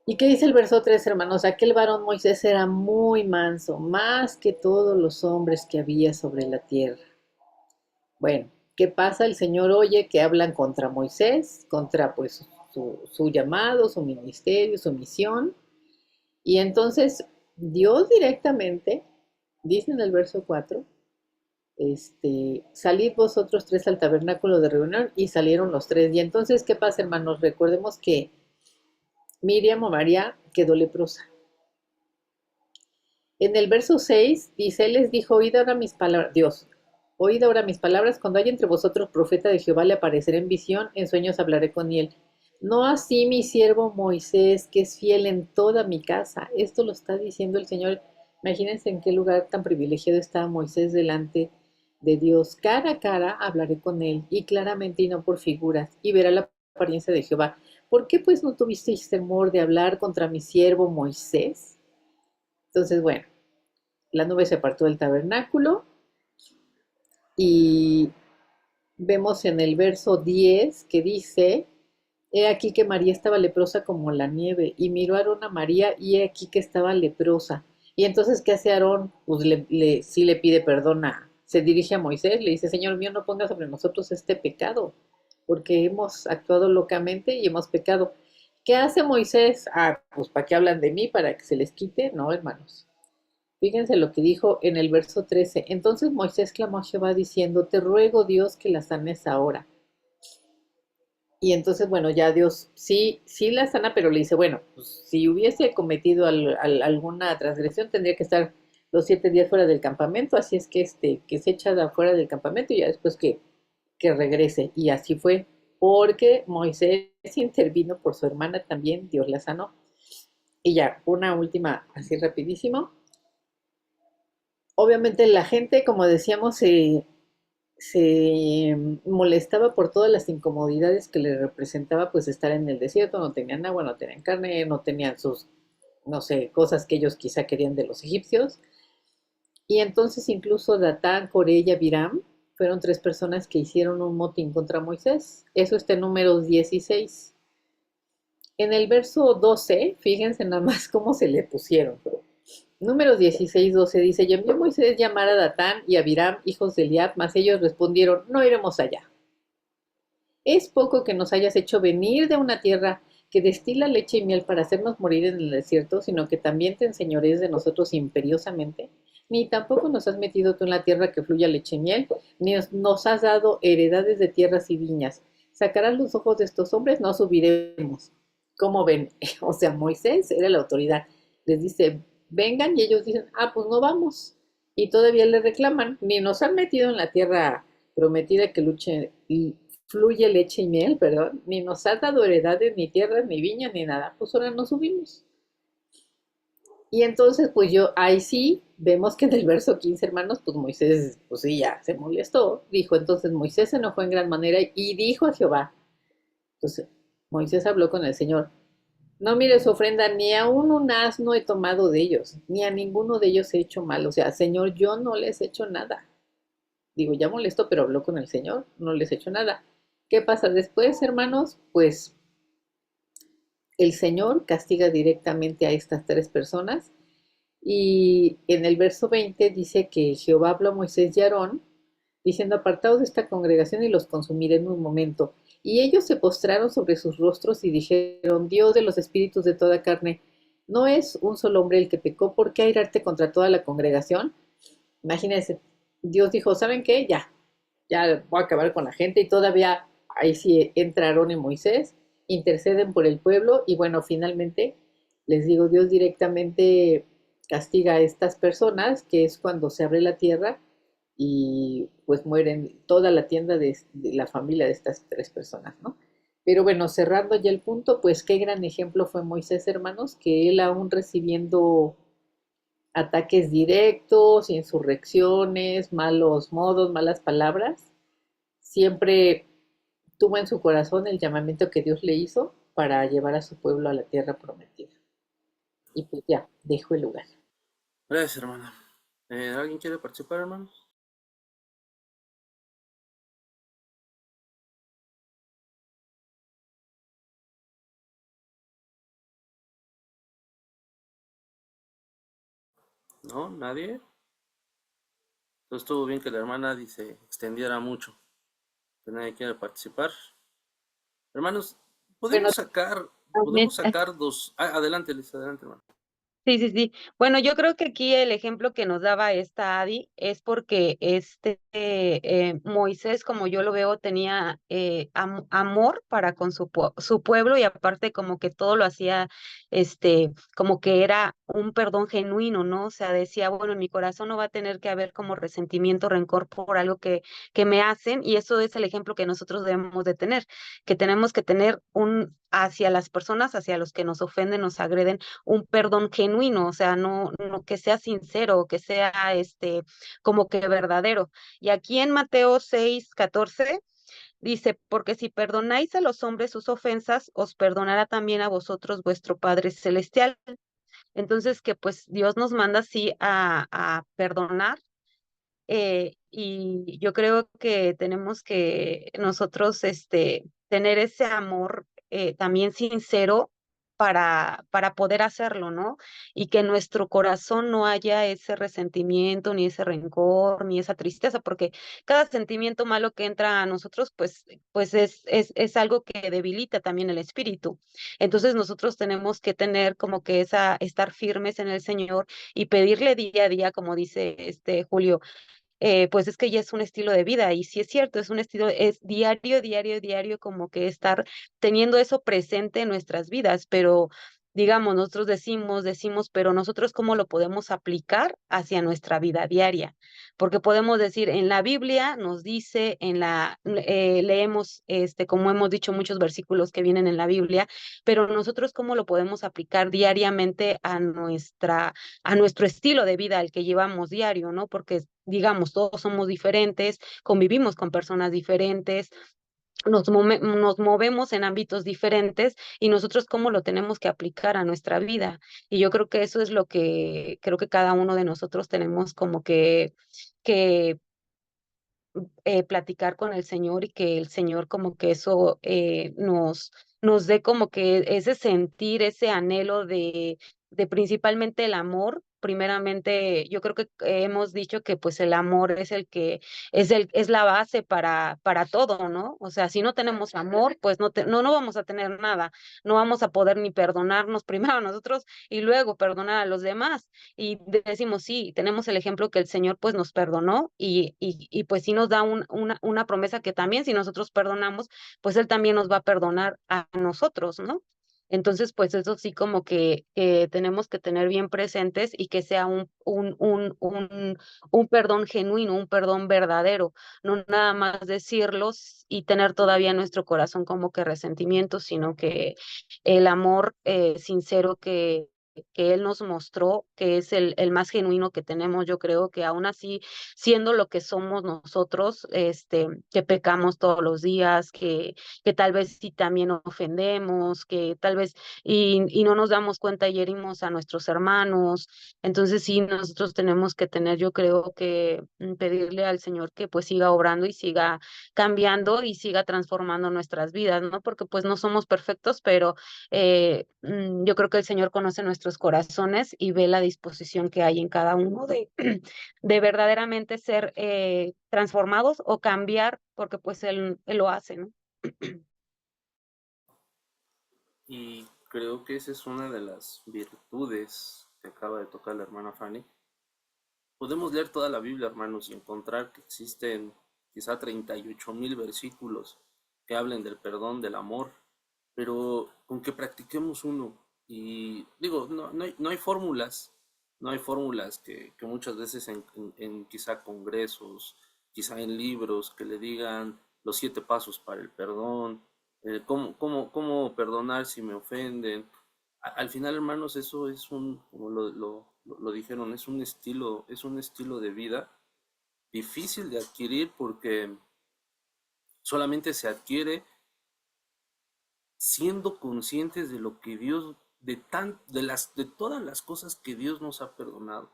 Speaker 1: ¿Y qué dice el verso 3, hermanos? Aquel varón Moisés era muy manso, más que todos los hombres que había sobre la tierra. Bueno, ¿qué pasa? El Señor oye que hablan contra Moisés, contra pues su llamado, su ministerio, su misión. Y entonces Dios directamente dice en el verso 4, salid vosotros tres al tabernáculo de reunión, y salieron los tres. Y entonces, ¿qué pasa, hermanos? Recordemos que Miriam o María quedó leprosa. En el verso 6 dice, Él les dijo, oíd ahora mis palabras, Dios, oíd ahora mis palabras, cuando haya entre vosotros profeta de Jehová le apareceré en visión, en sueños hablaré con él. No así mi siervo Moisés, que es fiel en toda mi casa. Esto lo está diciendo el Señor. Imagínense en qué lugar tan privilegiado estaba Moisés delante de Dios. Cara a cara hablaré con él, y claramente y no por figuras, y verá la apariencia de Jehová. ¿Por qué pues no tuvisteis temor de hablar contra mi siervo Moisés? Entonces, bueno, la nube se apartó del tabernáculo y vemos en el verso 10 que dice, he aquí que María estaba leprosa como la nieve, y miró Aarón a María, y he aquí que estaba leprosa. Y entonces, ¿qué hace Aarón? Pues sí le pide perdón se dirige a Moisés, le dice, Señor mío, no ponga sobre nosotros este pecado, porque hemos actuado locamente y hemos pecado. ¿Qué hace Moisés? Pues ¿para qué hablan de mí? ¿Para que se les quite? No, hermanos. Fíjense lo que dijo en el verso 13. Entonces Moisés clamó a Jehová diciendo, te ruego Dios que la sanes ahora. Y entonces, bueno, ya Dios sí la sana, pero le dice, bueno, pues, si hubiese cometido alguna transgresión, tendría que estar los 7 días fuera del campamento, así es que se echa de afuera del campamento y ya después que regrese. Y así fue, porque Moisés intervino por su hermana también, Dios la sanó. Y ya, una última, así rapidísimo. Obviamente la gente, como decíamos, se molestaba por todas las incomodidades que le representaba pues estar en el desierto, no tenían agua, no tenían carne, no tenían sus, no sé, cosas que ellos quizá querían de los egipcios. Y entonces incluso Datán, Coré y Abiram fueron tres personas que hicieron un motín contra Moisés. Eso está en Números 16. En el verso 12, fíjense nada más cómo se le pusieron. Números 16:12 dice, y envió Moisés llamar a Datán y a Abiram, hijos de Eliab, mas ellos respondieron, no iremos allá. Es poco que nos hayas hecho venir de una tierra que destila leche y miel para hacernos morir en el desierto, sino que también te enseñorees de nosotros imperiosamente. Ni tampoco nos has metido tú en la tierra que fluya leche y miel, ni nos has dado heredades de tierras y viñas. Sacarás los ojos de estos hombres, no subiremos. ¿Cómo ven? O sea, Moisés era la autoridad. Les dice, vengan, y ellos dicen, pues no vamos. Y todavía le reclaman, ni nos han metido en la tierra prometida que luche, fluye leche y miel, perdón, ni nos ha dado heredades, ni tierras, ni viñas, ni nada, pues ahora no subimos. Y entonces, pues ahí sí, vemos que en el verso 15, hermanos, pues Moisés, pues sí, ya se molestó, dijo, entonces Moisés se enojó en gran manera y dijo a Jehová, entonces Moisés habló con el Señor, no mire su ofrenda, ni aún un asno he tomado de ellos, ni a ninguno de ellos he hecho mal, o sea, Señor, yo no les he hecho nada. Digo, ya molesto, pero habló con el Señor, no les he hecho nada. ¿Qué pasa después, hermanos? Pues el Señor castiga directamente a estas tres personas y en el verso 20 dice que Jehová habló a Moisés y a Aarón diciendo, apartaos de esta congregación y los consumiré en un momento. Y ellos se postraron sobre sus rostros y dijeron, Dios de los espíritus de toda carne, ¿no es un solo hombre el que pecó? ¿Por qué airarte contra toda la congregación? Imagínense, Dios dijo, ¿saben qué? Ya voy a acabar con la gente y todavía ahí sí entra Aarón y Moisés, interceden por el pueblo y bueno, finalmente les digo, Dios directamente castiga a estas personas, que es cuando se abre la tierra y pues mueren toda la tienda de la familia de estas tres personas, ¿no? Pero bueno, cerrando ya el punto, pues qué gran ejemplo fue Moisés, hermanos, que él aún recibiendo ataques directos, insurrecciones, malos modos, malas palabras, siempre tuvo en su corazón el llamamiento que Dios le hizo para llevar a su pueblo a la tierra prometida. Y pues ya, dejo el lugar.
Speaker 2: Gracias, hermana. ¿Alguien quiere participar, hermano? ¿No? ¿Nadie? Entonces estuvo bien que la hermana dice extendiera mucho, que nadie quiere participar. Hermanos,
Speaker 1: Bueno,
Speaker 2: podemos sacar dos. Adelante, Liz, adelante, hermano.
Speaker 4: Sí, sí, sí. Bueno, yo creo que aquí el ejemplo que nos daba esta Adi es porque Moisés, como yo lo veo, tenía amor para con su pueblo y aparte como que todo lo hacía, como que era un perdón genuino, ¿no? O sea, decía, bueno, en mi corazón no va a tener que haber como resentimiento, rencor por algo que me hacen y eso es el ejemplo que nosotros debemos de tener, que tenemos que tener hacia las personas, hacia los que nos ofenden, nos agreden un perdón genuino, o sea, no que sea sincero, que sea como que verdadero. Y aquí en Mateo 6:14 dice, porque si perdonáis a los hombres sus ofensas, os perdonará también a vosotros vuestro Padre Celestial. Entonces, que pues Dios nos manda así a perdonar y yo creo que tenemos que nosotros tener ese amor también sincero para poder hacerlo, ¿no? Y que en nuestro corazón no haya ese resentimiento, ni ese rencor, ni esa tristeza, porque cada sentimiento malo que entra a nosotros, pues es algo que debilita también el espíritu. Entonces nosotros tenemos que tener como que estar firmes en el Señor y pedirle día a día, como dice Julio, pues es que ya es un estilo de vida y sí es cierto, es un estilo, es diario, diario, diario, como que estar teniendo eso presente en nuestras vidas, pero digamos, nosotros decimos, pero nosotros cómo lo podemos aplicar hacia nuestra vida diaria, porque podemos decir, en la Biblia nos dice, leemos, como hemos dicho, muchos versículos que vienen en la Biblia, pero nosotros cómo lo podemos aplicar diariamente a nuestro estilo de vida, al que llevamos diario, ¿no? Porque digamos, todos somos diferentes, convivimos con personas diferentes, nos movemos en ámbitos diferentes y nosotros cómo lo tenemos que aplicar a nuestra vida. Y yo creo que eso es lo que creo que cada uno de nosotros tenemos como que platicar con el Señor y que el Señor como que eso nos dé como que ese sentir, ese anhelo de principalmente el amor. Primeramente, yo creo que hemos dicho que pues el amor es es la base para todo, ¿no? O sea, si no tenemos amor, pues no vamos a tener nada, no vamos a poder ni perdonarnos primero a nosotros y luego perdonar a los demás y decimos, sí, tenemos el ejemplo que el Señor pues nos perdonó y pues sí nos da una promesa que también si nosotros perdonamos, pues Él también nos va a perdonar a nosotros, ¿no? Entonces, pues eso sí como que tenemos que tener bien presentes y que sea un perdón genuino, un perdón verdadero, no nada más decirlos y tener todavía en nuestro corazón como que resentimiento, sino que el amor sincero que Él nos mostró, que es el más genuino que tenemos, yo creo que aún así, siendo lo que somos nosotros, que pecamos todos los días, que tal vez sí también ofendemos, que tal vez y no nos damos cuenta y herimos a nuestros hermanos. Entonces sí, nosotros tenemos que tener, yo creo que pedirle al Señor que pues siga obrando y siga cambiando y siga transformando nuestras vidas, ¿no? Porque pues no somos perfectos, pero yo creo que el Señor conoce nuestros corazones y ve la disposición que hay en cada uno de verdaderamente ser transformados o cambiar, porque pues Él lo hace, ¿no?
Speaker 2: Y creo que esa es una de las virtudes que acaba de tocar la hermana Fanny. Podemos leer toda la Biblia, hermanos, y encontrar que existen quizá 38,000 versículos que hablen del perdón, del amor, pero con que practiquemos uno. Y digo, no hay fórmulas, no hay fórmulas que muchas veces en quizá congresos, quizá en libros que le digan los 7 pasos para el perdón, cómo perdonar si me ofenden. Al final, hermanos, eso es como lo dijeron, es un estilo de vida difícil de adquirir porque solamente se adquiere siendo conscientes de lo que Dios, de todas las cosas que Dios nos ha perdonado,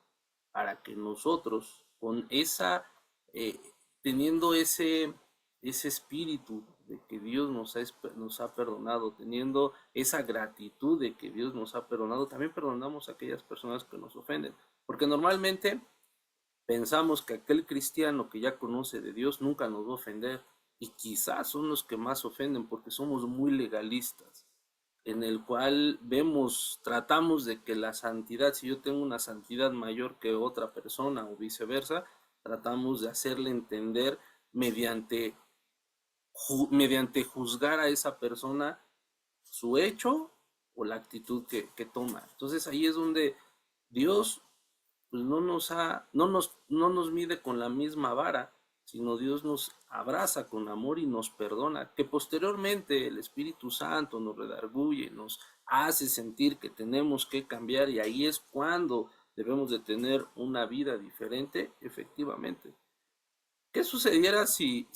Speaker 2: para que nosotros, con eh, teniendo ese espíritu de que Dios nos ha perdonado, teniendo esa gratitud de que Dios nos ha perdonado, también perdonamos a aquellas personas que nos ofenden. Porque normalmente Pensamos que aquel cristiano que ya conoce de Dios nunca nos va a ofender, y quizás son los que más ofenden porque somos muy legalistas, en el cual tratamos de que la santidad, si yo tengo una santidad mayor que otra persona o viceversa, tratamos de hacerle entender mediante, mediante juzgar a esa persona su hecho o la actitud que toma. Entonces ahí es donde Dios pues no nos mide con la misma vara, sino Dios nos abraza con amor y nos perdona, que posteriormente el Espíritu Santo nos redarguye, nos hace sentir que tenemos que cambiar, y ahí es cuando debemos de tener una vida diferente, efectivamente. ¿Qué sucediera si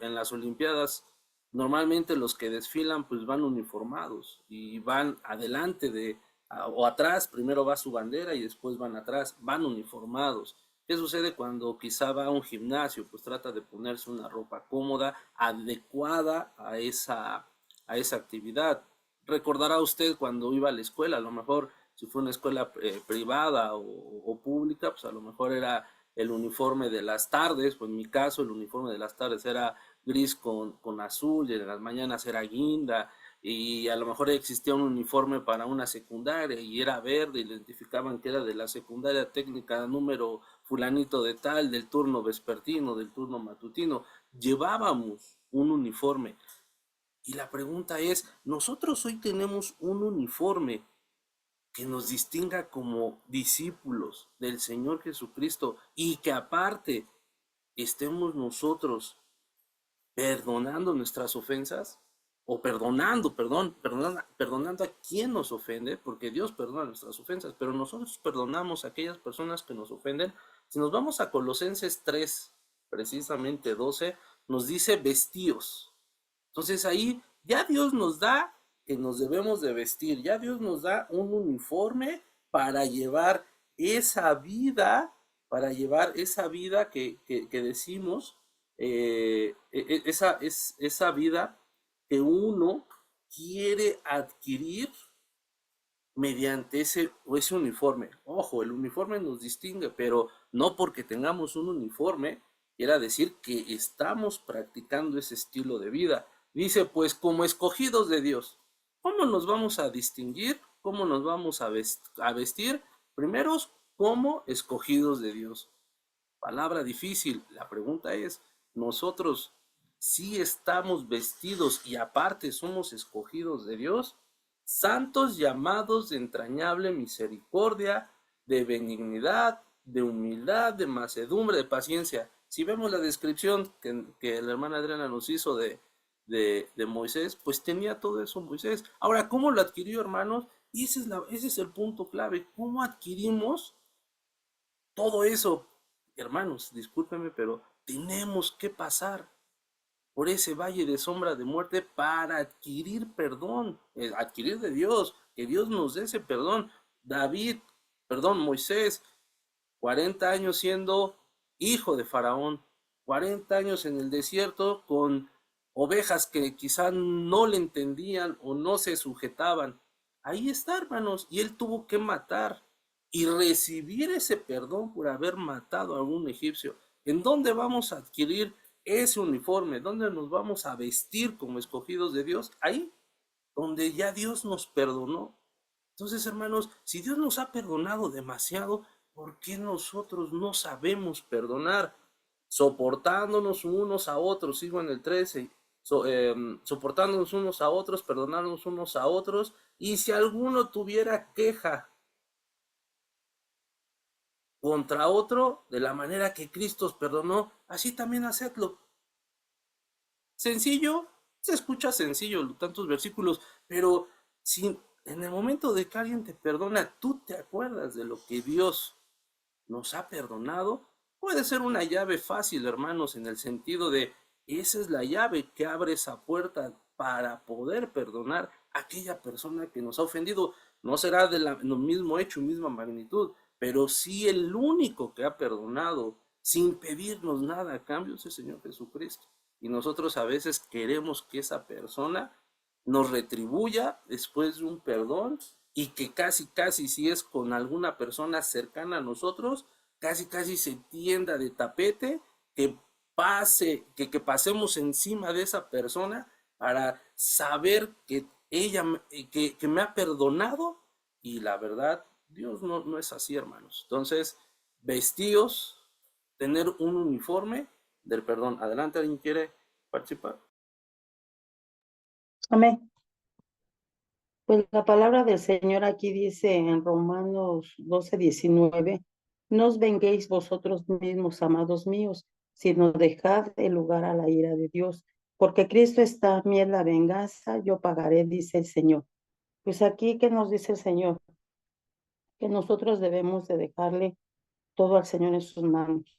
Speaker 2: en las Olimpiadas normalmente los que desfilan pues van uniformados y van adelante o atrás? Primero va su bandera y después van atrás, van uniformados. ¿Qué sucede cuando quizá va a un gimnasio? Pues trata de ponerse una ropa cómoda, adecuada a esa actividad. Recordará usted cuando iba a la escuela, a lo mejor si fue una escuela privada o pública, pues a lo mejor era el uniforme de las tardes, pues en mi caso el uniforme de las tardes era gris con azul, y en las mañanas era guinda, y a lo mejor existía un uniforme para una secundaria y era verde, identificaban que era de la secundaria técnica número fulanito de tal, del turno vespertino, del turno matutino. Llevábamos un uniforme, y la pregunta es, nosotros hoy tenemos un uniforme que nos distinga como discípulos del Señor Jesucristo, y que aparte estemos nosotros perdonando nuestras ofensas, o perdonando a quien nos ofende, porque Dios perdona nuestras ofensas, pero nosotros perdonamos a aquellas personas que nos ofenden. Si nos vamos a Colosenses 3, precisamente 12, nos dice vestíos. Entonces ahí ya Dios nos da que nos debemos de vestir, ya Dios nos da un uniforme para llevar esa vida, que decimos, esa vida que uno quiere adquirir mediante ese uniforme. Ojo, el uniforme nos distingue, pero no porque tengamos un uniforme quiera decir que estamos practicando ese estilo de vida. Dice, pues como escogidos de Dios, ¿cómo nos vamos a distinguir? ¿Cómo nos vamos a vestir? Primero, como escogidos de Dios. Palabra difícil. La pregunta es, nosotros sí estamos vestidos y aparte somos escogidos de Dios, santos llamados de entrañable misericordia, de benignidad, de humildad, de mansedumbre, de paciencia. Si vemos la descripción que la hermana Adriana nos hizo de Moisés, pues tenía todo eso Moisés. Ahora, ¿cómo lo adquirió, hermanos? Y ese es el punto clave. ¿Cómo adquirimos todo eso? Hermanos, discúlpenme, pero tenemos que pasar por ese valle de sombra de muerte para adquirir perdón, adquirir de Dios, que Dios nos dé ese perdón. Moisés, 40 años siendo hijo de Faraón, 40 años en el desierto con ovejas que quizá no le entendían o no se sujetaban. Ahí está, hermanos, y él tuvo que matar y recibir ese perdón por haber matado a algún egipcio. ¿En dónde vamos a adquirir ese uniforme? ¿Dónde nos vamos a vestir como escogidos de Dios? Ahí, donde ya Dios nos perdonó. Entonces, hermanos, si Dios nos ha perdonado demasiado, ¿por qué nosotros no sabemos perdonar? Soportándonos unos a otros, sigo en el 13, soportándonos unos a otros, perdonándonos unos a otros, y si alguno tuviera queja contra otro, de la manera que Cristo os perdonó, así también hacedlo. Sencillo, se escucha sencillo, tantos versículos, pero si en el momento de que alguien te perdona, tú te acuerdas de lo que Dios nos ha perdonado, puede ser una llave fácil, hermanos, en el sentido de, esa es la llave que abre esa puerta para poder perdonar a aquella persona que nos ha ofendido. No será de lo mismo hecho, misma magnitud, pero sí el único que ha perdonado sin pedirnos nada a cambio es el Señor Jesucristo. Y nosotros a veces queremos que esa persona nos retribuya después de un perdón, y que casi si es con alguna persona cercana a nosotros, casi se tienda de tapete, que pasemos encima de esa persona para saber que que me ha perdonado, y la verdad, Dios no es así, hermanos. Entonces, vestidos, tener un uniforme del perdón. Adelante, ¿alguien quiere participar?
Speaker 3: Amén. Pues la palabra del Señor aquí dice en Romanos 12:19, no os venguéis vosotros mismos, amados míos, sino dejad el lugar a la ira de Dios, porque Cristo está a mí en la venganza, yo pagaré, dice el Señor. Pues aquí, ¿qué nos dice el Señor? Que nosotros debemos de dejarle todo al Señor en sus manos.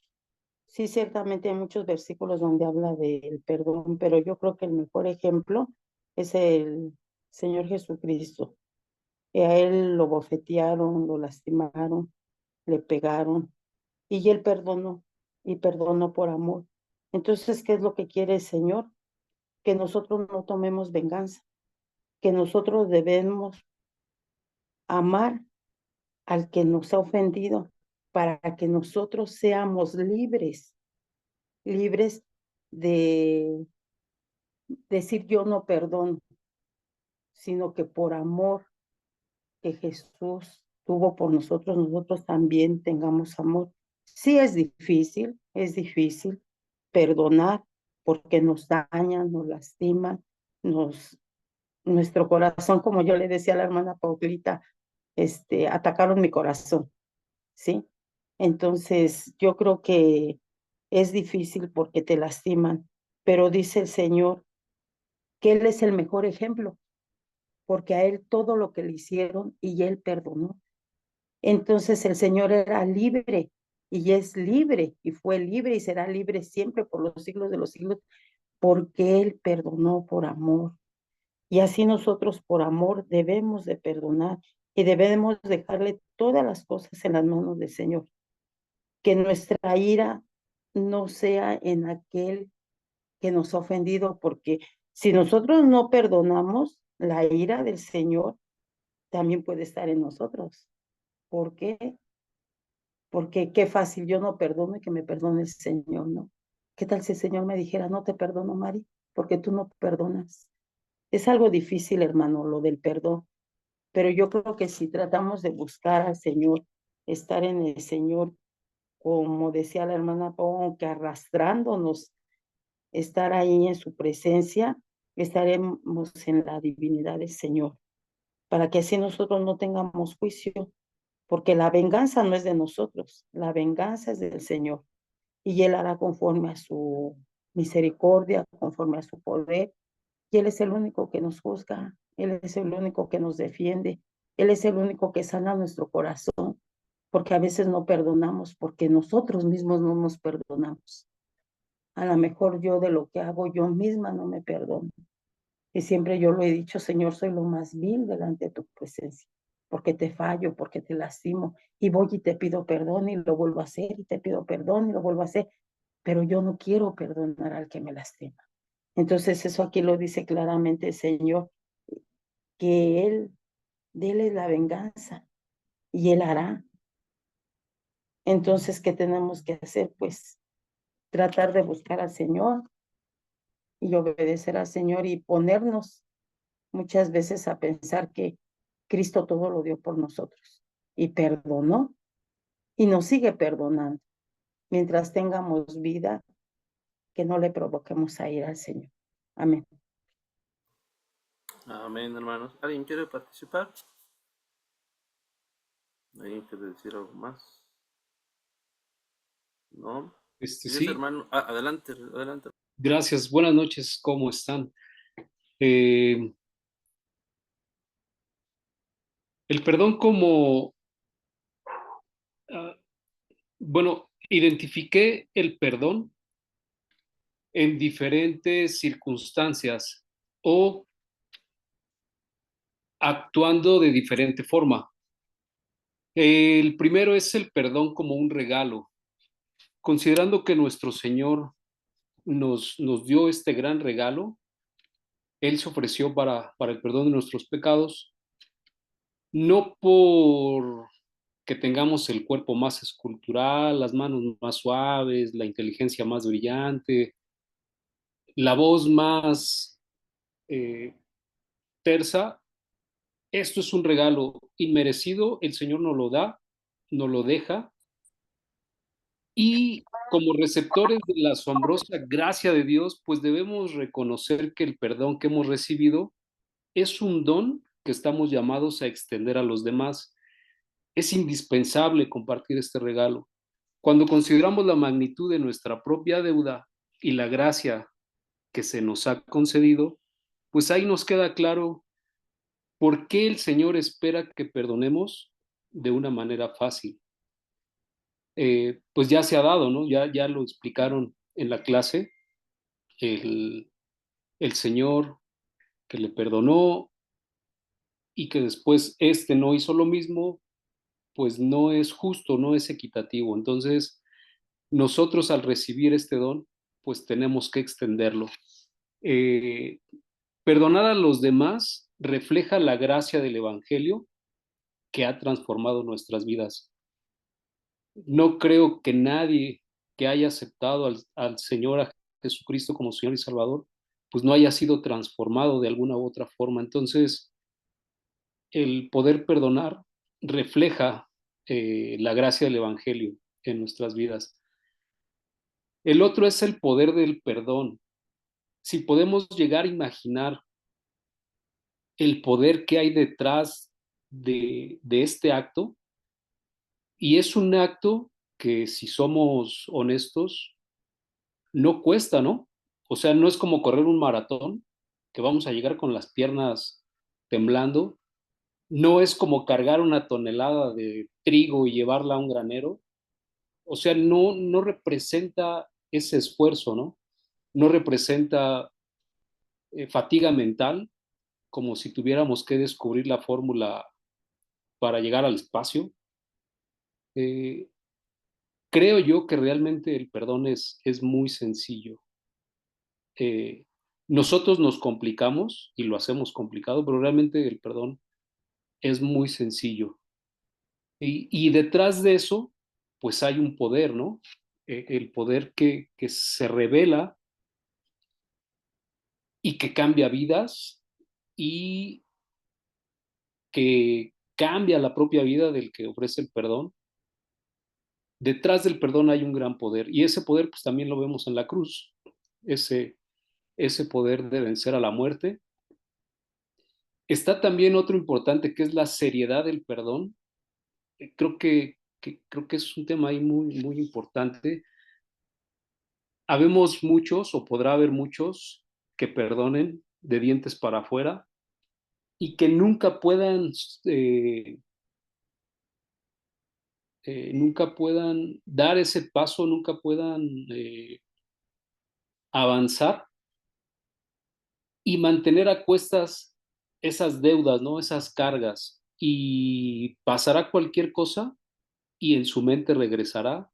Speaker 3: Sí, ciertamente hay muchos versículos donde habla del perdón, pero yo creo que el mejor ejemplo es el Señor Jesucristo. A él lo bofetearon, lo lastimaron, le pegaron y él perdonó y perdonó por amor. Entonces, ¿qué es lo que quiere el Señor? Que nosotros no tomemos venganza, que nosotros debemos amar al que nos ha ofendido para que nosotros seamos libres, libres de decir yo no perdono, sino que por amor que Jesús tuvo por nosotros, nosotros también tengamos amor. Sí es difícil perdonar porque nos dañan, nos lastiman, nuestro corazón, como yo le decía a la hermana Paulita, atacaron mi corazón, ¿sí? Entonces, yo creo que es difícil porque te lastiman, pero dice el Señor que Él es el mejor ejemplo, porque a Él todo lo que le hicieron y Él perdonó. Entonces el Señor era libre y es libre y fue libre y será libre siempre por los siglos de los siglos, porque Él perdonó por amor. Y así nosotros por amor debemos de perdonar y debemos dejarle todas las cosas en las manos del Señor. Que nuestra ira no sea en aquel que nos ha ofendido, porque si nosotros no perdonamos, la ira del Señor también puede estar en nosotros. ¿Por qué? Porque qué fácil, yo no perdono y que me perdone el Señor, ¿no? ¿Qué tal si el Señor me dijera, no te perdono, Mari, porque tú no perdonas? Es algo difícil, hermano, lo del perdón, pero yo creo que si tratamos de buscar al Señor, estar en el Señor, como decía la hermana Pau, que arrastrándonos, estar ahí en su presencia, estaremos en la divinidad del Señor, para que así nosotros no tengamos juicio, porque la venganza no es de nosotros, la venganza es del Señor. Y Él hará conforme a su misericordia, conforme a su poder. Y Él es el único que nos juzga, Él es el único que nos defiende, Él es el único que sana nuestro corazón, porque a veces no perdonamos, porque nosotros mismos no nos perdonamos. A lo mejor yo de lo que hago yo misma no me perdono. Y siempre yo lo he dicho, Señor, soy lo más vil delante de tu presencia, porque te fallo, porque te lastimo, y voy y te pido perdón y lo vuelvo a hacer, y te pido perdón y lo vuelvo a hacer, pero yo no quiero perdonar al que me lastima. Entonces eso aquí lo dice claramente el Señor, que de Él es la venganza y Él hará. Entonces, ¿qué tenemos que hacer? Pues tratar de buscar al Señor y obedecer al Señor y ponernos muchas veces a pensar que Cristo todo lo dio por nosotros y perdonó y nos sigue perdonando. Mientras tengamos vida, que no le provoquemos a ir al Señor. Amén.
Speaker 2: Amén, hermanos. ¿Alguien quiere participar? ¿Alguien quiere decir algo más? ¿No? Dice,
Speaker 5: Sí,
Speaker 2: hermano, adelante, adelante.
Speaker 5: gracias. Buenas noches, ¿cómo están? El perdón como, ah, bueno, identifiqué el perdón en diferentes circunstancias o actuando de diferente forma. El primero es el perdón como un regalo, considerando que nuestro Señor nos dio este gran regalo. Él se ofreció para el perdón de nuestros pecados, no por que tengamos el cuerpo más escultural, las manos más suaves, la inteligencia más brillante, la voz más eh, tersa. Esto es un regalo inmerecido, el Señor nos lo da, nos lo deja, y como receptores de la asombrosa gracia de Dios, pues debemos reconocer que el perdón que hemos recibido es un don que estamos llamados a extender a los demás. Es indispensable compartir este regalo. Cuando consideramos la magnitud de nuestra propia deuda y la gracia que se nos ha concedido, pues ahí nos queda claro por qué el Señor espera que perdonemos de una manera fácil. Pues ya se ha dado, ¿no? Ya lo explicaron en la clase, el, el Señor que le perdonó y que después este no hizo lo mismo, pues no es justo, no es equitativo. Entonces, nosotros al recibir este don, pues tenemos que extenderlo. Eh, Perdonar a los demás refleja la gracia del Evangelio que ha transformado nuestras vidas. No creo que nadie que haya aceptado al Señor, a Jesucristo como Señor y Salvador, pues no haya sido transformado de alguna u otra forma. Entonces, el poder perdonar refleja la gracia del Evangelio en nuestras vidas. El otro es el poder del perdón. Si podemos llegar a imaginar el poder que hay detrás de este acto, y es un acto que, si somos honestos, no cuesta, ¿no? O sea, no es como correr un maratón, que vamos a llegar con las piernas temblando. No es como cargar una tonelada de trigo y llevarla a un granero. O sea, no representa ese esfuerzo, ¿no? No representa fatiga mental, como si tuviéramos que descubrir la fórmula para llegar al espacio. Eh, Creo yo que realmente el perdón es muy sencillo. Eh, Nosotros nos complicamos y lo hacemos complicado, pero realmente el perdón es muy sencillo. Y detrás de eso, pues hay un poder, ¿no? El poder que se revela y que cambia vidas y que cambia la propia vida del que ofrece el perdón. Detrás del perdón hay un gran poder, y ese poder pues también lo vemos en la cruz, ese poder de vencer a la muerte. Está también otro importante, que es la seriedad del perdón. Creo que es un tema ahí muy importante. Habemos muchos, o podrá haber muchos, que perdonen de dientes para afuera y que nunca puedan dar ese paso, nunca puedan avanzar y mantener a cuestas esas deudas, ¿no? Esas cargas. Y pasará cualquier cosa y en su mente regresará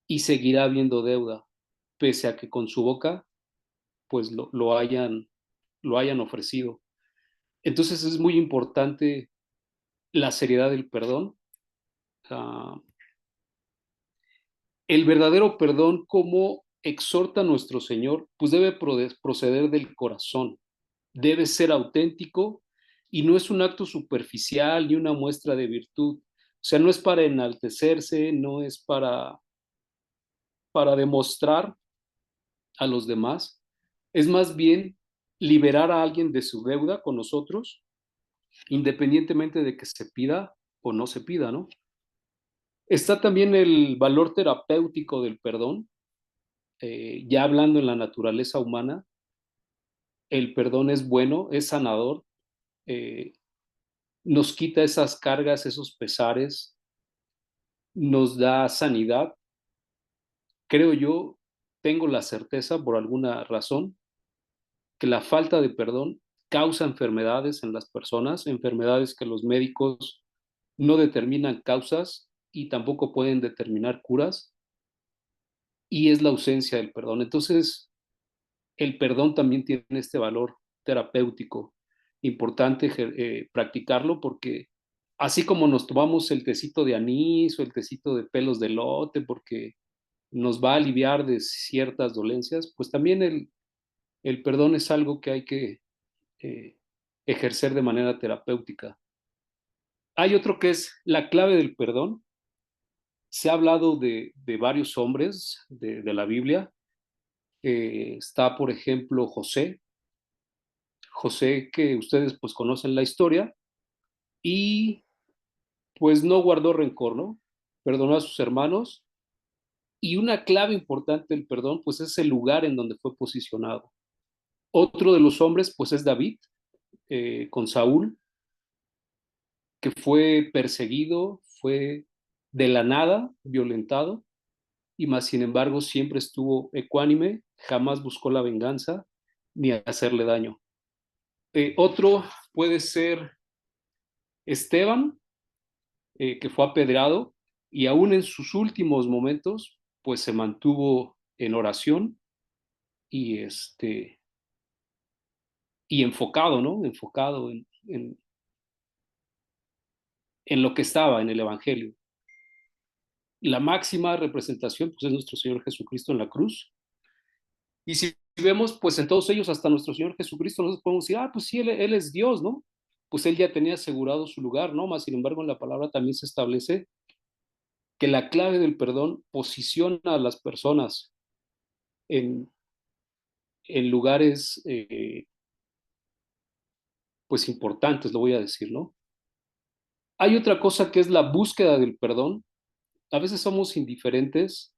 Speaker 5: y seguirá habiendo deuda, pese a que con su boca pues lo hayan ofrecido. Entonces es muy importante la seriedad del perdón. Uh, el verdadero perdón, como exhorta nuestro Señor, pues debe proceder del corazón, debe ser auténtico y no es un acto superficial ni una muestra de virtud. O sea, no es para enaltecerse, no es para demostrar a los demás, es más bien liberar a alguien de su deuda con nosotros, independientemente de que se pida o no se pida, ¿no? Está también el valor terapéutico del perdón. Ya hablando en la naturaleza humana, el perdón es bueno, es sanador, eh, nos quita esas cargas, esos pesares, nos da sanidad. Creo yo, tengo la certeza por alguna razón, que la falta de perdón causa enfermedades en las personas, enfermedades que los médicos no determinan causas y tampoco pueden determinar curas, y es la ausencia del perdón. Entonces, el perdón también tiene este valor terapéutico. Importante practicarlo, porque así como nos tomamos el tecito de anís o el tecito de pelos de elote porque nos va a aliviar de ciertas dolencias, pues también el perdón es algo que hay que eh, ejercer de manera terapéutica. Hay otro que es la clave del perdón. Se ha hablado de varios hombres de la Biblia. Está, por ejemplo, José que ustedes pues conocen la historia y pues no guardó rencor, ¿no? Perdonó a sus hermanos y una clave importante del perdón pues es el lugar en donde fue posicionado. Otro de los hombres pues es David con Saúl, que fue perseguido, fue de la nada violentado y más sin embargo siempre estuvo ecuánime, jamás buscó la venganza ni hacerle daño. Otro puede ser Esteban, que fue apedreado y aún en sus últimos momentos, pues se mantuvo en oración y, y enfocado, ¿no? Enfocado en lo que estaba, en el Evangelio. La máxima representación, pues es nuestro Señor Jesucristo en la cruz. Y si vemos, pues en todos ellos, hasta nuestro Señor Jesucristo, nosotros podemos decir, pues sí, él es Dios, ¿no? Pues él ya tenía asegurado su lugar, ¿no? Más sin embargo, en la palabra también se establece que la clave del perdón posiciona a las personas en, en lugares, pues importantes, lo voy a decir, ¿no? Hay otra cosa que es la búsqueda del perdón. A veces somos indiferentes,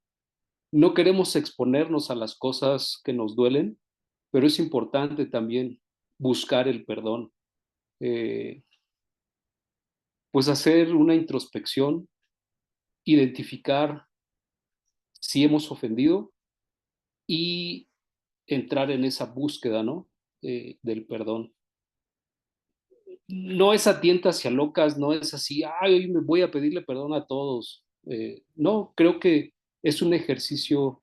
Speaker 5: no queremos exponernos a las cosas que nos duelen, pero es importante también buscar el perdón. Eh, pues hacer una introspección, identificar si hemos ofendido y entrar en esa búsqueda, ¿no? Del perdón. No es a tientas y a locas, no es así, ay, me voy a pedirle perdón a todos. No, creo que es un ejercicio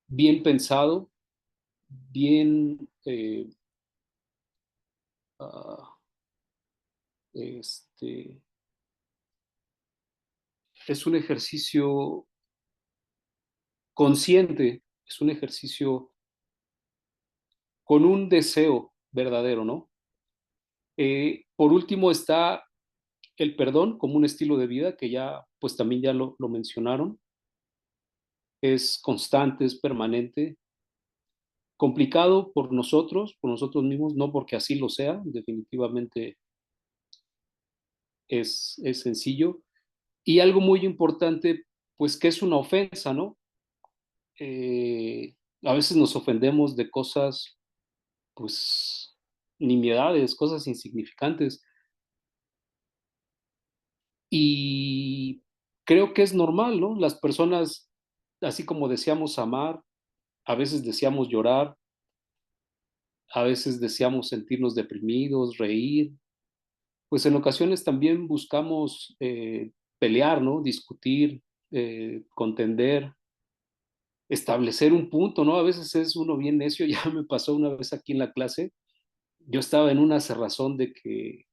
Speaker 5: bien pensado, bien, uh, este, es un ejercicio consciente, es un ejercicio con un deseo verdadero, ¿no? Por último está el perdón como un estilo de vida que ya, pues también ya lo mencionaron. Es constante, es permanente, complicado por nosotros mismos, no porque así lo sea, definitivamente es sencillo. Y algo muy importante, pues que es una ofensa, ¿no? A veces nos ofendemos de cosas, pues, nimiedades, cosas insignificantes. Y creo que es normal, ¿no? Las personas, así como deseamos amar, a veces deseamos llorar, a veces deseamos sentirnos deprimidos, reír, pues en ocasiones también buscamos pelear, ¿no? Discutir, contender, establecer un punto, ¿no? A veces es uno bien necio, ya me pasó una vez aquí en la clase, yo estaba en una cerrazón de que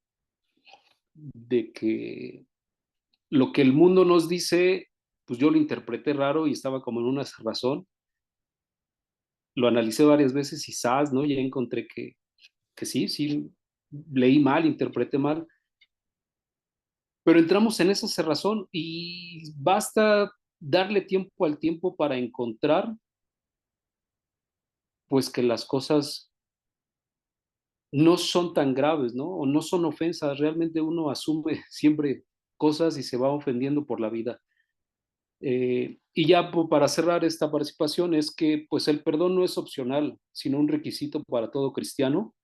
Speaker 5: lo que el mundo nos dice, pues yo lo interpreté raro y estaba como en una cerrazón. Lo analicé varias veces y ¿no? Ya encontré que sí, leí mal, interpreté mal, pero entramos en esa cerrazón y basta darle tiempo al tiempo para encontrar, pues que las cosas no son tan graves, ¿no? O no son ofensas, realmente uno asume siempre cosas y se va ofendiendo por la vida. Y ya para cerrar esta participación es que pues el perdón no es opcional, sino un requisito para todo cristiano,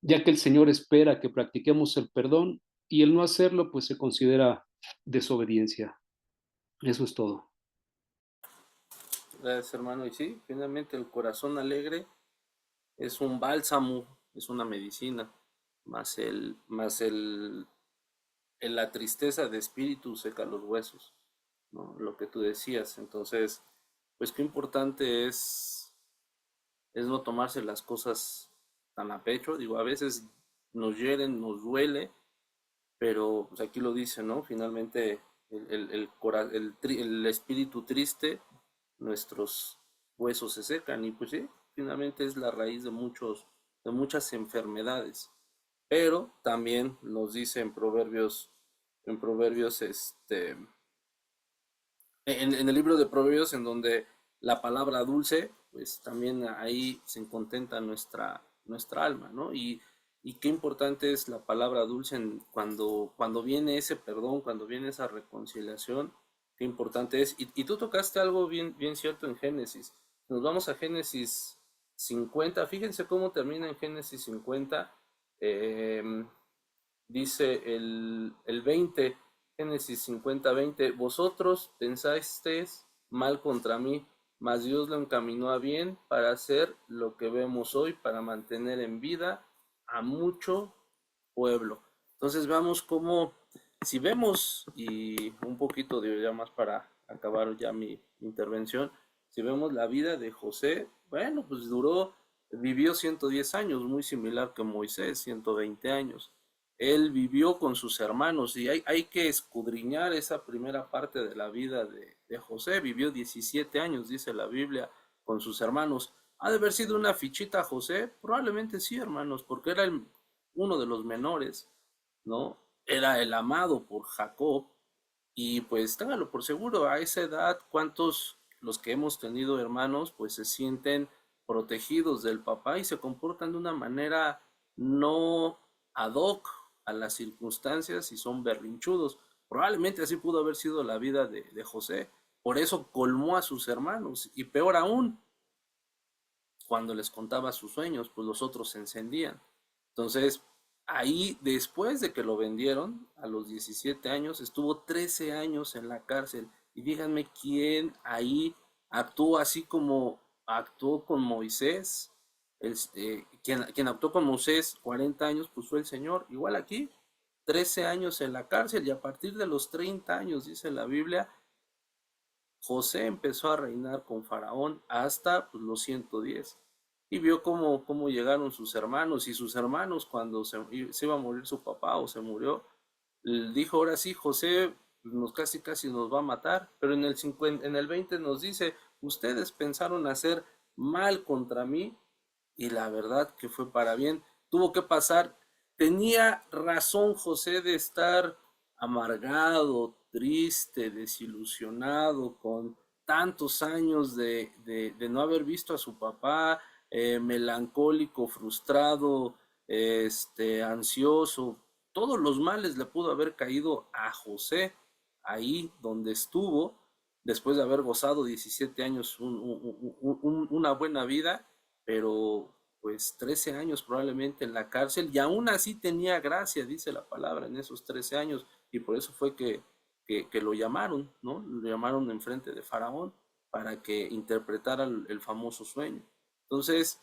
Speaker 5: ya que el Señor espera que practiquemos el perdón y el no hacerlo pues se considera desobediencia. Eso es todo.
Speaker 2: Gracias, hermano. Y sí, finalmente el corazón alegre es un bálsamo, es una medicina, la tristeza de espíritu seca los huesos, ¿no? Lo que tú decías. Entonces, pues qué importante es no tomarse las cosas tan a pecho. Digo, a veces nos hieren, nos duele, pero pues, aquí lo dice, ¿no? Finalmente el espíritu triste, nuestros huesos se secan y pues sí, finalmente es la raíz de muchas enfermedades. Pero también nos dice en Proverbios, en el libro de Proverbios, en donde la palabra dulce, pues también ahí se contenta nuestra alma, ¿no? Y qué importante es la palabra dulce cuando viene ese perdón, cuando viene esa reconciliación, qué importante es. Y tú tocaste algo bien, bien cierto en Génesis. Nos vamos a Génesis 50, fíjense cómo termina en Génesis 50, eh, dice el 20, Génesis 50:20, vosotros pensasteis mal contra mí, mas Dios lo encaminó a bien para hacer lo que vemos hoy, para mantener en vida a mucho pueblo. Entonces veamos cómo, si vemos, y un poquito de ya más para acabar ya mi intervención, si vemos la vida de José, bueno, pues vivió 110 años, muy similar que Moisés, 120 años. Él vivió con sus hermanos y hay que escudriñar esa primera parte de la vida de José. Vivió 17 años, dice la Biblia, con sus hermanos. ¿Ha de haber sido una fichita José? Probablemente sí, hermanos, porque era uno de los menores, ¿no? Era el amado por Jacob. Y pues téngalo por seguro, a esa edad, ¿cuántos los que hemos tenido hermanos pues se sienten protegidos del papá y se comportan de una manera no ad hoc a las circunstancias y son berrinchudos? Probablemente así pudo haber sido la vida de José. Por eso colmó a sus hermanos y peor aún, cuando les contaba sus sueños, pues los otros se encendían. Entonces, ahí después de que lo vendieron, a los 17 años, estuvo 13 años en la cárcel. Y díganme quién ahí actuó así como actuó con Moisés. Quien actuó con Moisés 40 años, pues fue el Señor. Igual aquí, 13 años en la cárcel y a partir de los 30 años, dice la Biblia, José empezó a reinar con Faraón hasta pues, los 110 y vio cómo llegaron sus hermanos y sus hermanos cuando se iba a morir su papá o se murió, dijo ahora sí, José casi nos va a matar, pero en el 20 nos dice, ustedes pensaron hacer mal contra mí y la verdad que fue para bien. Tuvo que pasar, tenía razón José de estar amargado, triste, desilusionado, con tantos años de no haber visto a su papá, melancólico, frustrado, ansioso. Todos los males le pudo haber caído a José ahí donde estuvo, después de haber gozado 17 años una buena vida, pero pues 13 años probablemente en la cárcel y aún así tenía gracia, dice la palabra, en esos 13 años y por eso fue que lo llamaron, ¿no? Lo llamaron enfrente de Faraón para que interpretara el famoso sueño. Entonces,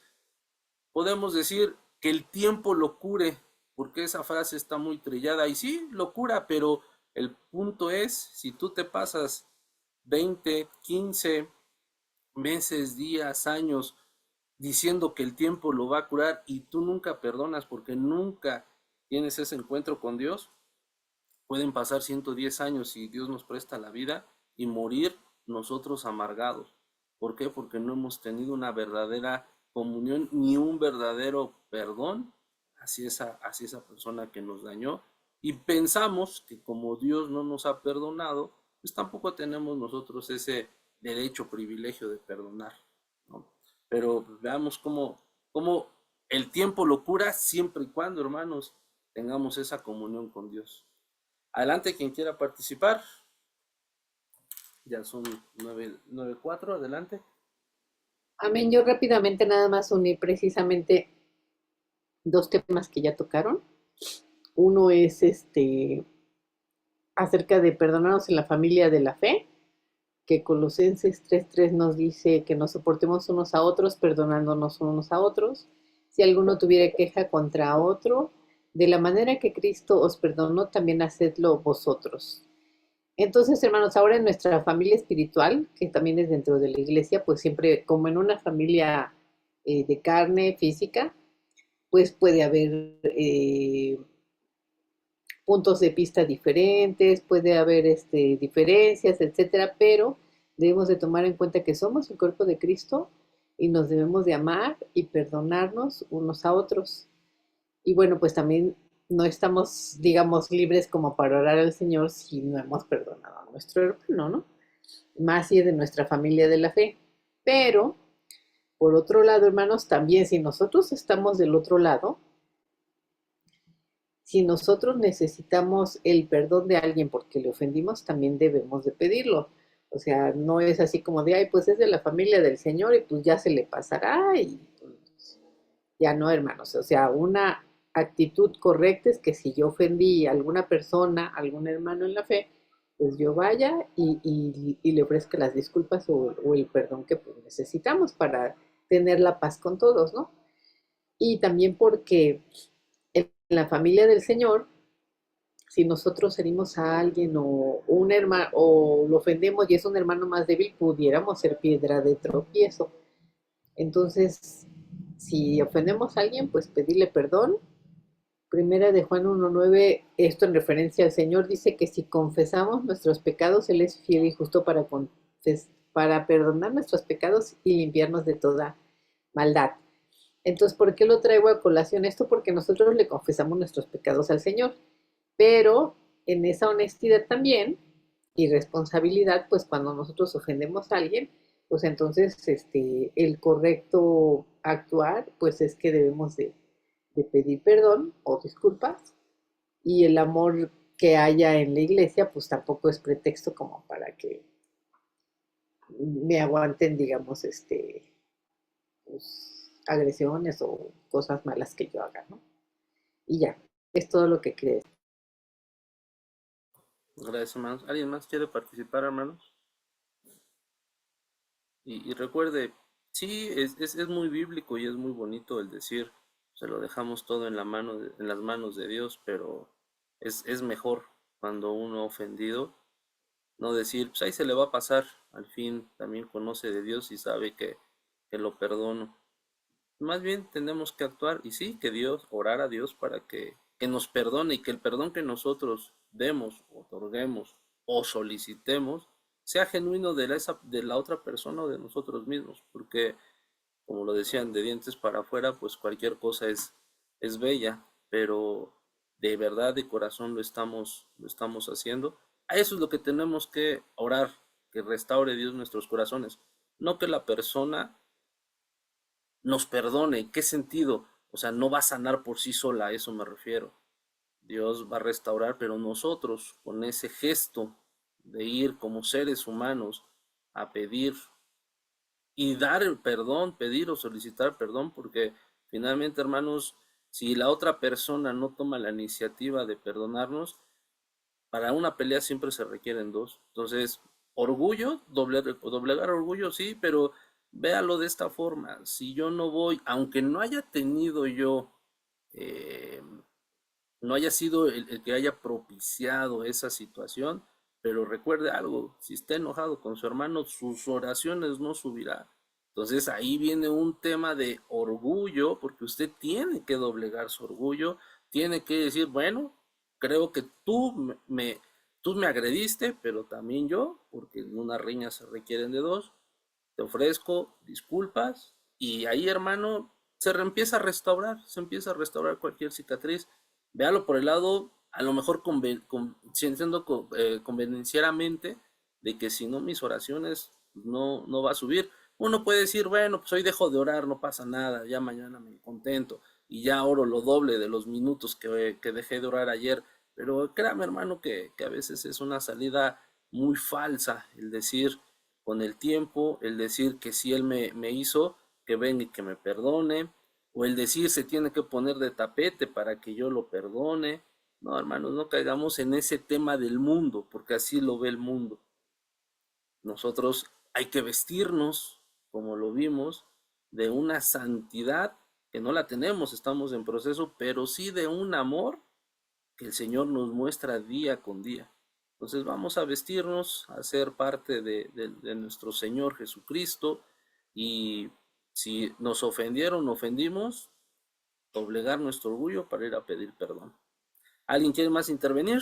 Speaker 2: podemos decir que el tiempo lo cure, porque esa frase está muy trillada y sí, lo cura, pero el punto es, si tú te pasas 20, 15 meses, días, años diciendo que el tiempo lo va a curar y tú nunca perdonas porque nunca tienes ese encuentro con Dios, pueden pasar 110 años si Dios nos presta la vida y morir nosotros amargados. ¿Por qué? Porque no hemos tenido una verdadera comunión ni un verdadero perdón hacia esa persona que nos dañó. Y pensamos que como Dios no nos ha perdonado, pues tampoco tenemos nosotros ese derecho, privilegio de perdonar, ¿no? Pero veamos cómo el tiempo lo cura siempre y cuando, hermanos, tengamos esa comunión con Dios. Adelante quien quiera participar. Ya son 9:04, adelante.
Speaker 1: Amén. Yo rápidamente nada más uní precisamente dos temas que ya tocaron. Uno es acerca de perdonarnos en la familia de la fe, que Colosenses 3:3 nos dice que nos soportemos unos a otros, perdonándonos unos a otros. Si alguno tuviera queja contra otro, de la manera que Cristo os perdonó, también hacedlo vosotros. Entonces, hermanos, ahora en nuestra familia espiritual, que también es dentro de la iglesia, pues siempre como en una familia de carne física, pues puede haber puntos de vista diferentes, puede haber diferencias, etcétera, pero debemos de tomar en cuenta que somos el cuerpo de Cristo y nos debemos de amar y perdonarnos unos a otros. Y bueno, pues también no estamos, digamos, libres como para orar al Señor si no hemos perdonado a nuestro hermano, ¿no? Más si es de nuestra familia de la fe. Pero, por otro lado, hermanos, también si nosotros estamos del otro lado, si nosotros necesitamos el perdón de alguien porque le ofendimos, también debemos de pedirlo. O sea, no es así como de, ay, pues es de la familia del Señor y pues ya se le pasará y pues, ya no, hermanos. O sea, una actitud correcta es que si yo ofendí a alguna persona, a algún hermano en la fe, pues yo vaya y le ofrezca las disculpas o el perdón que pues, necesitamos para tener la paz con todos, ¿no? Y también porque en la familia del Señor, si nosotros herimos a alguien o un hermano o lo ofendemos y es un hermano más débil, pudiéramos ser piedra de tropiezo. Entonces, si ofendemos a alguien, pues pedirle perdón. Primera de Juan 1:9, esto en referencia al Señor, dice que si confesamos nuestros pecados, Él es fiel y justo para perdonar nuestros pecados y limpiarnos de toda maldad. Entonces, ¿por qué lo traigo a colación esto? Porque nosotros le confesamos nuestros pecados al Señor, pero en esa honestidad también y responsabilidad, pues cuando nosotros ofendemos a alguien, pues entonces el correcto actuar, pues es que debemos de pedir perdón o disculpas y el amor que haya en la iglesia, pues tampoco es pretexto como para que me aguanten, digamos, pues, agresiones o cosas malas que yo haga, ¿no? Y ya, es todo lo que creo.
Speaker 2: Gracias, hermanos. ¿Alguien más quiere participar, hermanos? Y recuerde, sí, es muy bíblico y es muy bonito el decir, se lo dejamos todo en en las manos de Dios, pero es mejor cuando uno ofendido, no decir, pues ahí se le va a pasar, al fin también conoce de Dios y sabe que lo perdono. Más bien tenemos que actuar y sí, que Dios, orar a Dios para que nos perdone y que el perdón que nosotros demos, otorguemos o solicitemos sea genuino de la otra persona o de nosotros mismos, porque como lo decían, de dientes para afuera, pues cualquier cosa es bella, pero de verdad, de corazón lo estamos haciendo. A eso es lo que tenemos que orar, que restaure Dios nuestros corazones, no que la persona nos perdone. ¿En qué sentido? O sea, no va a sanar por sí sola, a eso me refiero. Dios va a restaurar, pero nosotros, con ese gesto de ir como seres humanos a pedir y dar el perdón, pedir o solicitar perdón, porque finalmente, hermanos, si la otra persona no toma la iniciativa de perdonarnos, para una pelea siempre se requieren dos. Entonces, orgullo, doblegar orgullo, sí, pero véalo de esta forma. Si yo no voy, aunque no haya tenido yo, eh, no haya sido el que haya propiciado esa situación, pero recuerde algo, si está enojado con su hermano, sus oraciones no subirá. Entonces ahí viene un tema de orgullo, porque usted tiene que doblegar su orgullo, tiene que decir, bueno, creo que tú me agrediste, pero también yo, porque en una riña se requieren de dos, te ofrezco disculpas y ahí, hermano, se empieza a restaurar cualquier cicatriz. Véalo por el lado, a lo mejor siendo convenencieramente de que si no mis oraciones no va a subir. Uno puede decir, bueno, pues hoy dejo de orar, no pasa nada, ya mañana me contento y ya oro lo doble de los minutos que dejé de orar ayer. Pero créame, hermano, que a veces es una salida muy falsa el decir con el tiempo, el decir que si él me hizo, que venga y que me perdone, o el decir se tiene que poner de tapete para que yo lo perdone. No, hermanos, no caigamos en ese tema del mundo, porque así lo ve el mundo. Nosotros hay que vestirnos, como lo vimos, de una santidad que no la tenemos, estamos en proceso, pero sí de un amor que el Señor nos muestra día con día. Entonces vamos a vestirnos, a ser parte de nuestro Señor Jesucristo y si nos ofendieron, ofendimos, doblegar nuestro orgullo para ir a pedir perdón. ¿Alguien quiere más intervenir?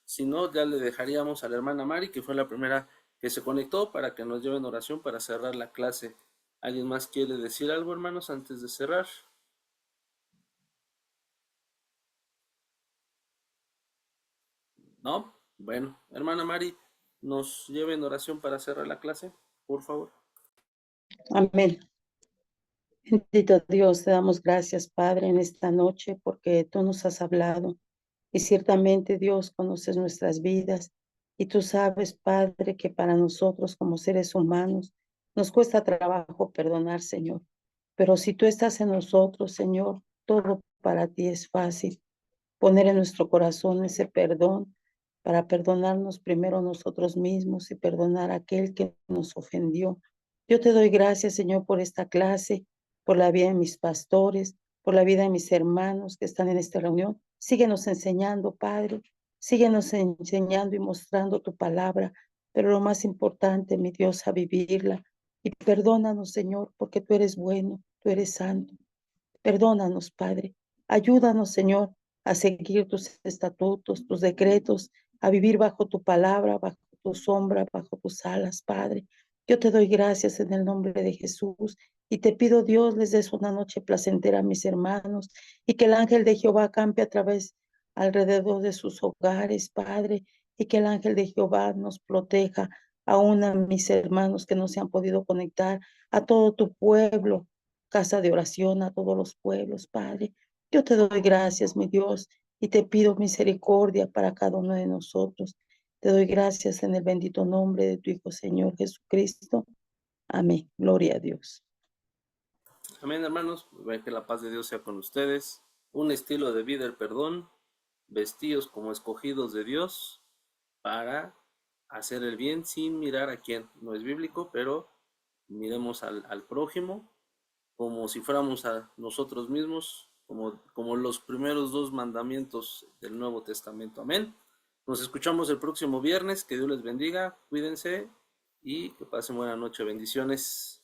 Speaker 2: Si no, ya le dejaríamos a la hermana Mari, que fue la primera que se conectó, para que nos lleve en oración para cerrar la clase. ¿Alguien más quiere decir algo, hermanos, antes de cerrar? ¿No? Bueno, hermana Mari, ¿nos lleve en oración para cerrar la clase, por favor?
Speaker 3: Amén. Bendito Dios, te damos gracias, Padre, en esta noche porque tú nos has hablado y ciertamente, Dios, conoces nuestras vidas y tú sabes, Padre, que para nosotros como seres humanos nos cuesta trabajo perdonar, Señor. Pero si tú estás en nosotros, Señor, todo para ti es fácil. Poner en nuestro corazón ese perdón para perdonarnos primero nosotros mismos y perdonar a aquel que nos ofendió. Yo te doy gracias, Señor, por esta clase, por la vida de mis pastores, por la vida de mis hermanos que están en esta reunión. Síguenos enseñando, Padre, síguenos enseñando y mostrando tu palabra, pero lo más importante, mi Dios, a vivirla. Y perdónanos, Señor, porque tú eres bueno, tú eres santo. Perdónanos, Padre. Ayúdanos, Señor, a seguir tus estatutos, tus decretos, a vivir bajo tu palabra, bajo tu sombra, bajo tus alas, Padre. Yo te doy gracias en el nombre de Jesús y te pido, Dios, les des una noche placentera a mis hermanos y que el ángel de Jehová campe a través, alrededor de sus hogares, Padre, y que el ángel de Jehová nos proteja aún a mis hermanos que no se han podido conectar, a todo tu pueblo, casa de oración a todos los pueblos, Padre. Yo te doy gracias, mi Dios, y te pido misericordia para cada uno de nosotros. Te doy gracias en el bendito nombre de tu Hijo, Señor Jesucristo. Amén. Gloria a Dios.
Speaker 2: Amén, hermanos. Que la paz de Dios sea con ustedes. Un estilo de vida, el perdón. Vestidos como escogidos de Dios para hacer el bien sin mirar a quién. No es bíblico, pero miremos al prójimo como si fuéramos a nosotros mismos, como los primeros dos mandamientos del Nuevo Testamento. Amén. Nos escuchamos el próximo viernes. Que Dios les bendiga. Cuídense y que pasen buena noche. Bendiciones.